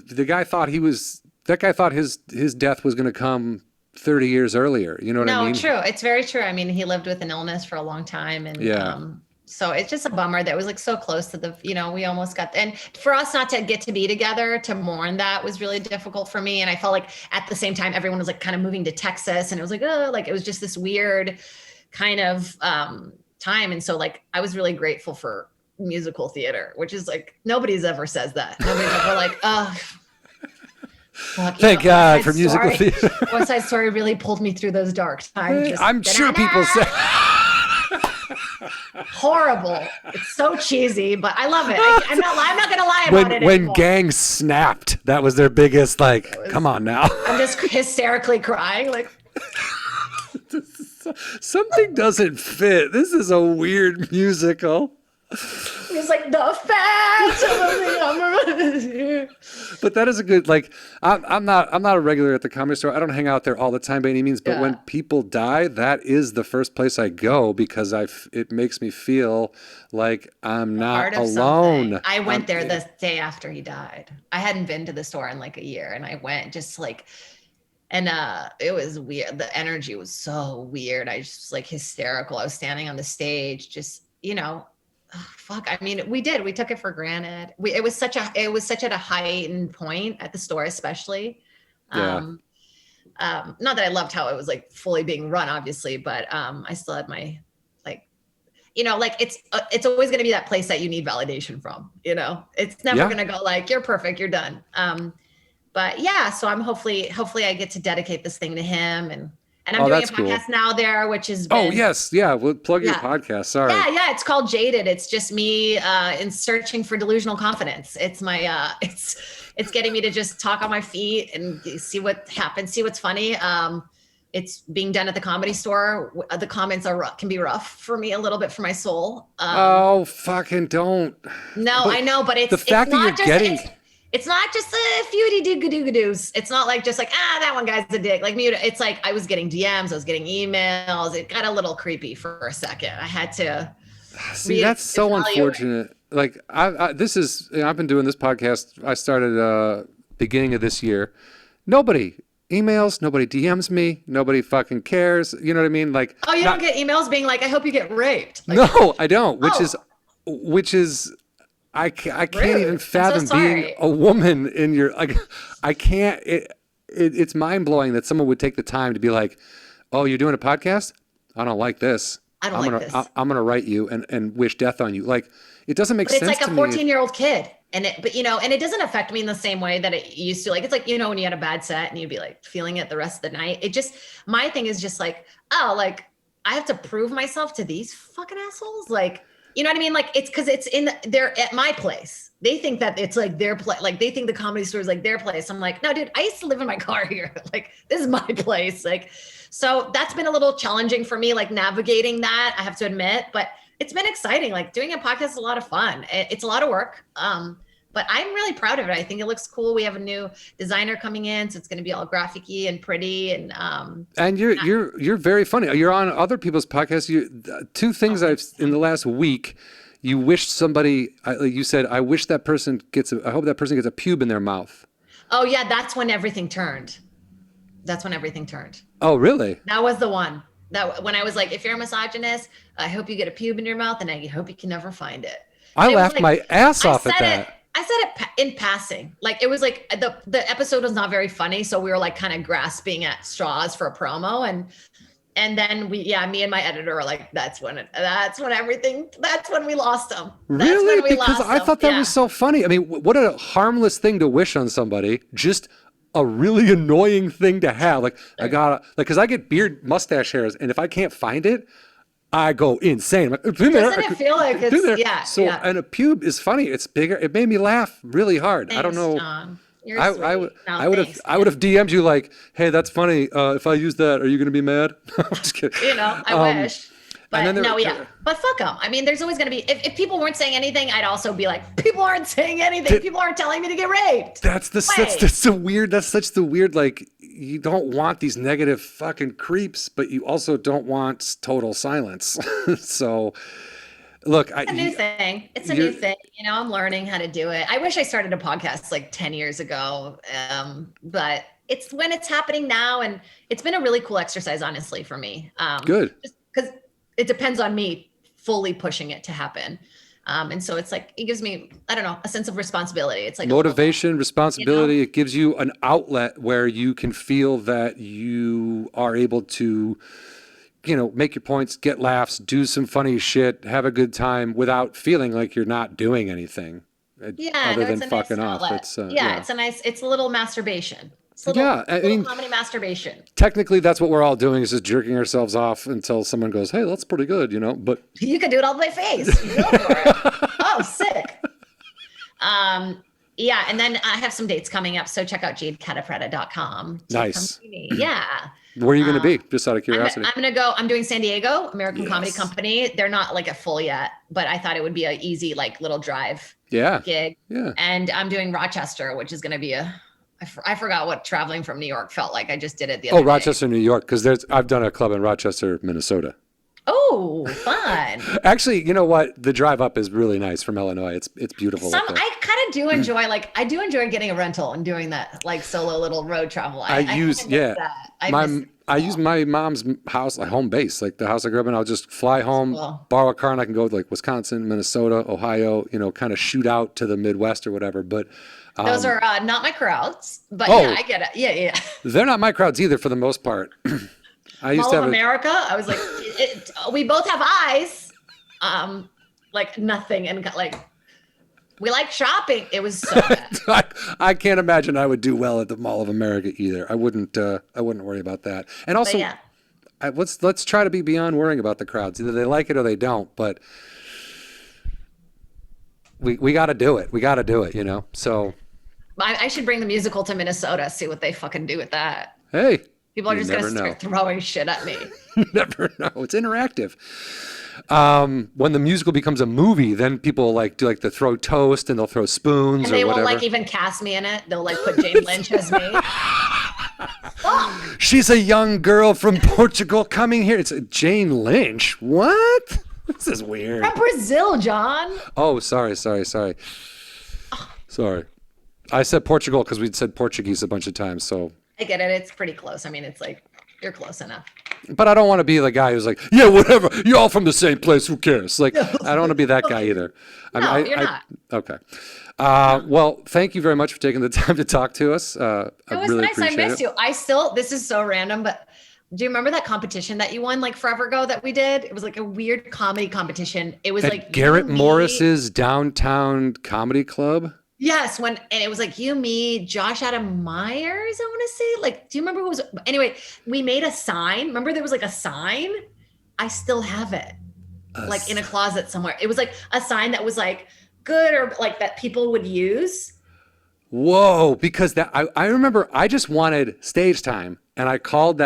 The guy thought his death was going to come 30 years earlier. You know what I mean? No, true. It's very true. I mean, he lived with an illness for a long time, and so it's just a bummer that was like so close to we almost got, and for us not to get to be together to mourn that was really difficult for me. And I felt like at the same time, everyone was like kind of moving to Texas, and it was like, oh, like it was just this weird kind of time. And so like, I was really grateful for musical theater, which is like, nobody's ever says that. Nobody's ever like, oh, thank God for musical theater. West Side Story really pulled me through those dark times. I'm sure people say. Horrible. It's so cheesy, but I love it. I'm not gonna lie about it when anymore. Gang snapped, that was their biggest, come on now. I'm just hysterically crying, like. Something doesn't fit. This is a weird musical. He's like, the Phantom. But that is a good, I'm not a regular at the Comedy Store. I don't hang out there all the time by any means, but when people die, that is the first place I go because it makes me feel like I'm not alone. Something. I went there the day after he died. I hadn't been to the store in like a year, and I went just and it was weird. The energy was so weird. I just was like hysterical. I was standing on the stage, just, fuck. I mean, we took it for granted. It was such at a heightened point at the store, especially. Yeah. Not that I loved how it was like fully being run, obviously, but I still had my it's always going to be that place that you need validation from. It's never going to go like you're perfect, you're done. But yeah, so I'm hopefully I get to dedicate this thing to him, and I'm doing a podcast now there, which is yes, yeah. We'll plug your podcast. Sorry. Yeah. It's called Jaded. It's just me in searching for delusional confidence. It's my it's getting me to just talk on my feet and see what happens, see what's funny. It's being done at the Comedy Store. The comments can be rough for me a little bit for my soul. Fucking don't. No, I know, but it's the fact that you're getting. It's not just a few doo-doo-doo-doos. It's not like just like, that one guy's a dick. Like me, it's like I was getting DMs, I was getting emails. It got a little creepy for a second. I had to. See, that's so unfortunate. Like I've been doing this podcast. I started beginning of this year. Nobody emails, nobody DMs me, nobody fucking cares. You know what I mean? Like, you don't get emails being like, I hope you get raped. Like, no, I don't. Which is. I can't even fathom being a woman in your I can't. It's mind blowing that someone would take the time to be like, "Oh, you're doing a podcast? I don't like this. I'm gonna write you and wish death on you." Like, it doesn't make sense. It's like a 14-year-old kid, and it doesn't affect me in the same way that it used to. Like, it's like when you had a bad set and you'd be like feeling it the rest of the night. My thing is just like, I have to prove myself to these fucking assholes, like. You know what I mean? Like, it's because they're at my place. They think that it's like their place. Like, they think the Comedy Store is like their place. I'm like, no, dude, I used to live in my car here. Like, this is my place. Like, so that's been a little challenging for me, like navigating that, I have to admit, but it's been exciting. Like, doing a podcast is a lot of fun. It's a lot of work. But I'm really proud of it. I think it looks cool. We have a new designer coming in, so it's going to be all graphic-y and pretty. And you're very funny. You're on other people's podcasts. Two things in the last week. You wished somebody. You said, "I wish that person I hope that person gets a pube in their mouth." Oh yeah, that's when everything turned. Oh really? That was the one. That when I was like, if you're a misogynist, I hope you get a pube in your mouth, and I hope you can never find it. I laughed my ass off at that. I said it in passing. Like, it was like the episode was not very funny. So we were like kind of grasping at straws for a promo. And then me and my editor were like, that's when we lost them. Really? Because I thought that was so funny. I mean, what a harmless thing to wish on somebody. Just a really annoying thing to have. Like, cause I get beard mustache hairs, and if I can't find it, I go insane. Like, doesn't it feel like it's, yeah. So, yeah. And a pube is funny. It's bigger. It made me laugh really hard. Thanks, I don't know. John. I would have DM'd you like, hey, that's funny. If I use that, are you going to be mad? I'm just kidding. I wish. But but fuck them. I mean, there's always going to be, if people weren't saying anything, I'd also be like, people aren't saying anything. People aren't telling me to get raped. That's such the weird, like, you don't want these negative fucking creeps, but you also don't want total silence. So look, it's a new thing. It's a new thing. I'm learning how to do it. I wish I started a podcast like 10 years ago. But it's when it's happening now. And it's been a really cool exercise, honestly, for me. Good. Just because it depends on me fully pushing it to happen. And so it's like, it gives me, I don't know, a sense of responsibility. It's like motivation, responsibility. It gives you an outlet where you can feel that you are able to, make your points, get laughs, do some funny shit, have a good time without feeling like you're not doing anything. Other than fucking off. It's a little masturbation. I mean, comedy masturbation. Technically, that's what we're all doing, is just jerking ourselves off until someone goes, "Hey, that's pretty good," But you can do it all to my face. Go for it. Oh, sick. Yeah, and then I have some dates coming up, so check out jadecatta-preta.com. Nice. Yeah. Where are you going to be? Just out of curiosity. I'm doing San Diego, American Comedy Company. They're not like at full yet, but I thought it would be an easy like little drive gig. Yeah. And I'm doing Rochester, which is going to be I forgot what traveling from New York felt like. I just did it the other day. Rochester, New York, because I've done a club in Rochester, Minnesota. Oh, fun. Actually, you know what? The drive up is really nice from Illinois. It's beautiful. I kind of do enjoy, I do enjoy getting a rental and doing that, like solo little road travel. I use my mom's house, like home base, like the house I grew up in. I'll just fly home, borrow a car, and I can go to like Wisconsin, Minnesota, Ohio, kind of shoot out to the Midwest or whatever. But those are not my crowds, but yeah, I get it. Yeah. They're not my crowds either for the most part. I used Mall of America. I was like, we both have eyes, like nothing, and like we like shopping. It was so bad. I can't imagine I would do well at the Mall of America either. I wouldn't worry about that. And also, let's try to be beyond worrying about the crowds. Either they like it or they don't. But we got to do it. We got to do it. So I should bring the musical to Minnesota. See what they fucking do with that. Hey. People are just going to start throwing shit at me. You never know. It's interactive. When the musical becomes a movie, then people do like to throw toast and they'll throw spoons and they or whatever. Won't even cast me in it. They'll put Jane Lynch as me. She's a young girl from Portugal coming here. It's Jane Lynch. What? This is weird. From Brazil, John. Oh, sorry. Sorry. I said Portugal because we'd said Portuguese a bunch of times, so. I get it. It's pretty close. I mean, it's like, you're close enough. But I don't want to be the guy who's like, yeah, whatever. You're all from the same place. Who cares? I don't want to be that guy either. You're not. Okay. Well, thank you very much for taking the time to talk to us. It was really nice. I missed you. This is so random, but do you remember that competition that you won forever ago that we did? It was like a weird comedy competition. It was at Garrett Morris's downtown comedy club. Yes, and it was you, me, Josh Adam Myers, I want to say. Do you remember who was? Anyway, we made a sign. Remember there was a sign? I still have it, in a closet somewhere. It was a sign that was good or that people would use. Whoa, because I remember I just wanted stage time. And I called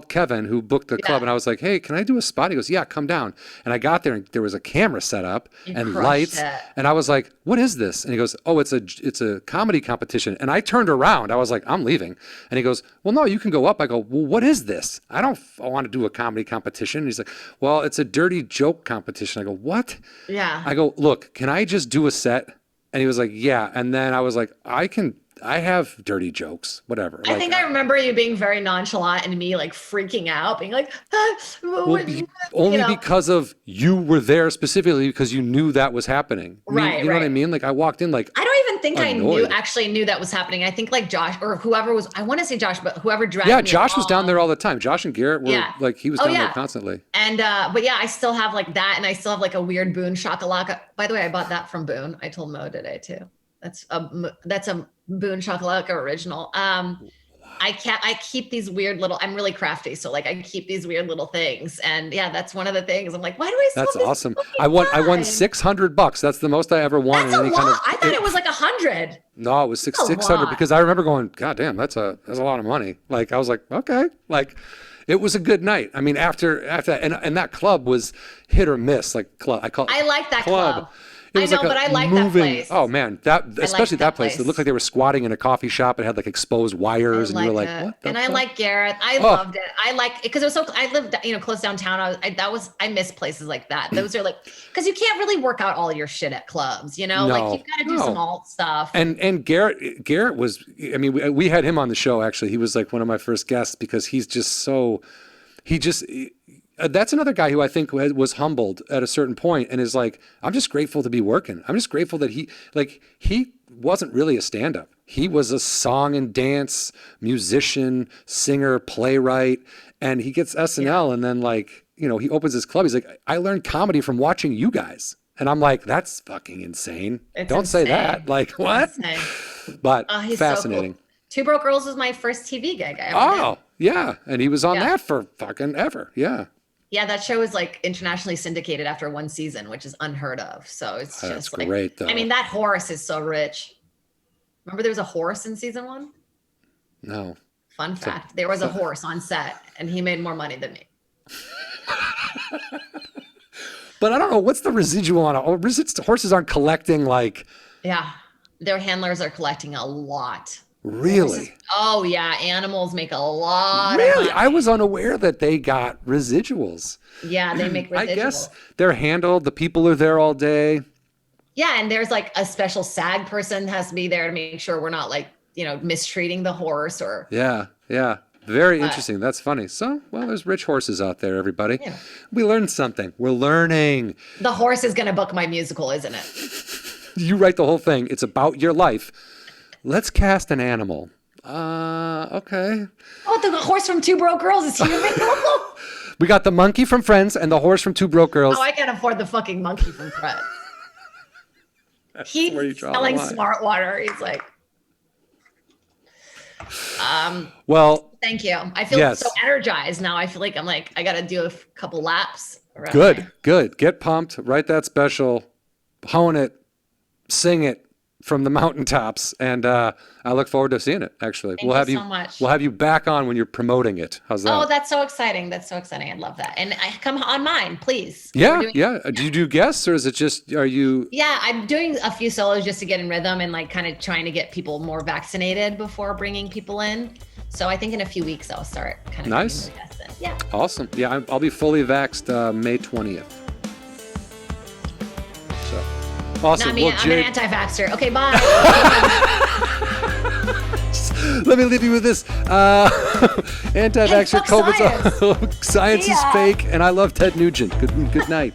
Kevin, who booked the club, and I was like, "Hey, can I do a spot?" He goes, "Yeah, come down." And I got there, and there was a camera set up and lights, and I was like, "What is this?" And he goes, "Oh, it's a comedy competition." And I turned around, I was like, "I'm leaving." And he goes, "Well, no, you can go up." I go, "Well, what is this? I want to do a comedy competition." And he's like, "Well, it's a dirty joke competition." I go, "What?" Yeah. I go, "Look, can I just do a set?" And he was like, "Yeah." And then I was like, I have dirty jokes, whatever. I think I remember you being very nonchalant and me freaking out, being like, because of you were there specifically because you knew that was happening. You know what I mean? I walked in I don't even think annoyed. I knew that was happening. I think Josh or whoever was, I want to say Josh, but whoever dragged me. Yeah, Josh was down there all the time. Josh and Garrett were he was down there constantly. And but yeah, I still have that, and I still have a weird Boone shakalaka. By the way, I bought that from Boone. I told Mo today too. That's a Boone Shakalaka original. I keep these weird little, I'm really crafty. So I keep these weird little things. And yeah, that's one of the things. I'm like, why do I still That's awesome. I won $600. That's the most I ever won. That's a lot. I thought it was 100. No, it was 600 because I remember going, God damn, that's a lot of money. I was like, okay. It was a good night. I mean, after that, and that club was hit or miss. I like that club. I know, but I like that place. Oh man, especially that place. It looked like they were squatting in a coffee shop. It had exposed wires, and you were like, "What?" And I like Garrett. I loved it. I like it because it was so. I lived, close downtown. I miss places like that. Those are because you can't really work out all your shit at clubs. You've got to do some alt stuff. And Garrett was. I mean, we had him on the show. Actually, he was one of my first guests because he's just so. That's another guy who I think was humbled at a certain point and is I'm just grateful to be working. I'm just grateful that he wasn't really a stand-up. He was a song and dance musician, singer, playwright, and he gets SNL and then he opens his club. He's like, I learned comedy from watching you guys. And I'm like, that's fucking insane. Don't say that. What? Insane. But fascinating. So cool. Two Broke Girls was my first TV gig I ever did. Yeah. And he was on that for fucking ever. Yeah. Yeah, that show was like internationally syndicated after one season, which is unheard of. So it's just like, great, though. I mean, that horse is so rich. Remember there was a horse in season 1? No. Fun fact. There was a horse on set and he made more money than me. But I don't know. What's the residual on horses aren't collecting like. Yeah. Their handlers are collecting a lot. Really? Oh yeah, animals make a lot. Really? I was unaware that they got residuals. Yeah, they make residuals. I guess they're handled. The people are there all day. Yeah, and there's like a special SAG person has to be there to make sure we're not like, mistreating the horse or. Yeah. Very interesting. That's funny. So, well, there's rich horses out there, everybody. Yeah. We learned something. We're learning. The horse is going to book my musical, isn't it? You write the whole thing. It's about your life. Let's cast an animal. Okay. Oh, the horse from Two Broke Girls is here. We got the monkey from Friends and the horse from Two Broke Girls. Oh, I can't afford the fucking monkey from Friends. He's selling smart water. He's like, well, thank you. I feel so energized now. I feel like I got to do a couple laps. Good. Get pumped. Write that special. Hone it. Sing it from the mountaintops, and I look forward to seeing it. Actually, Thank you so much. We'll have you back on when you're promoting it. How's that? Oh, that's so exciting! I love that. And come on mine, please. Yeah. Do you do guests, or is it just are you? Yeah, I'm doing a few solos just to get in rhythm and like kind of trying to get people more vaccinated before bringing people in. So I think in a few weeks I'll start kind of nice. Yeah. Awesome. Yeah, I'll be fully vaxxed May 20th. So. Awesome. Not me. I'm an anti-vaxxer. Okay, bye. Let me leave you with this. Anti-vaxxer, COVID science is fake, and I love Ted Nugent. Good night.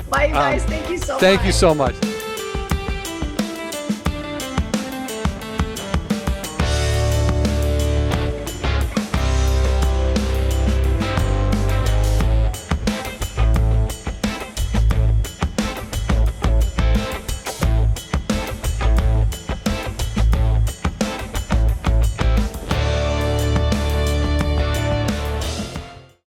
Bye, you guys. Thank you so much. Thank you so much.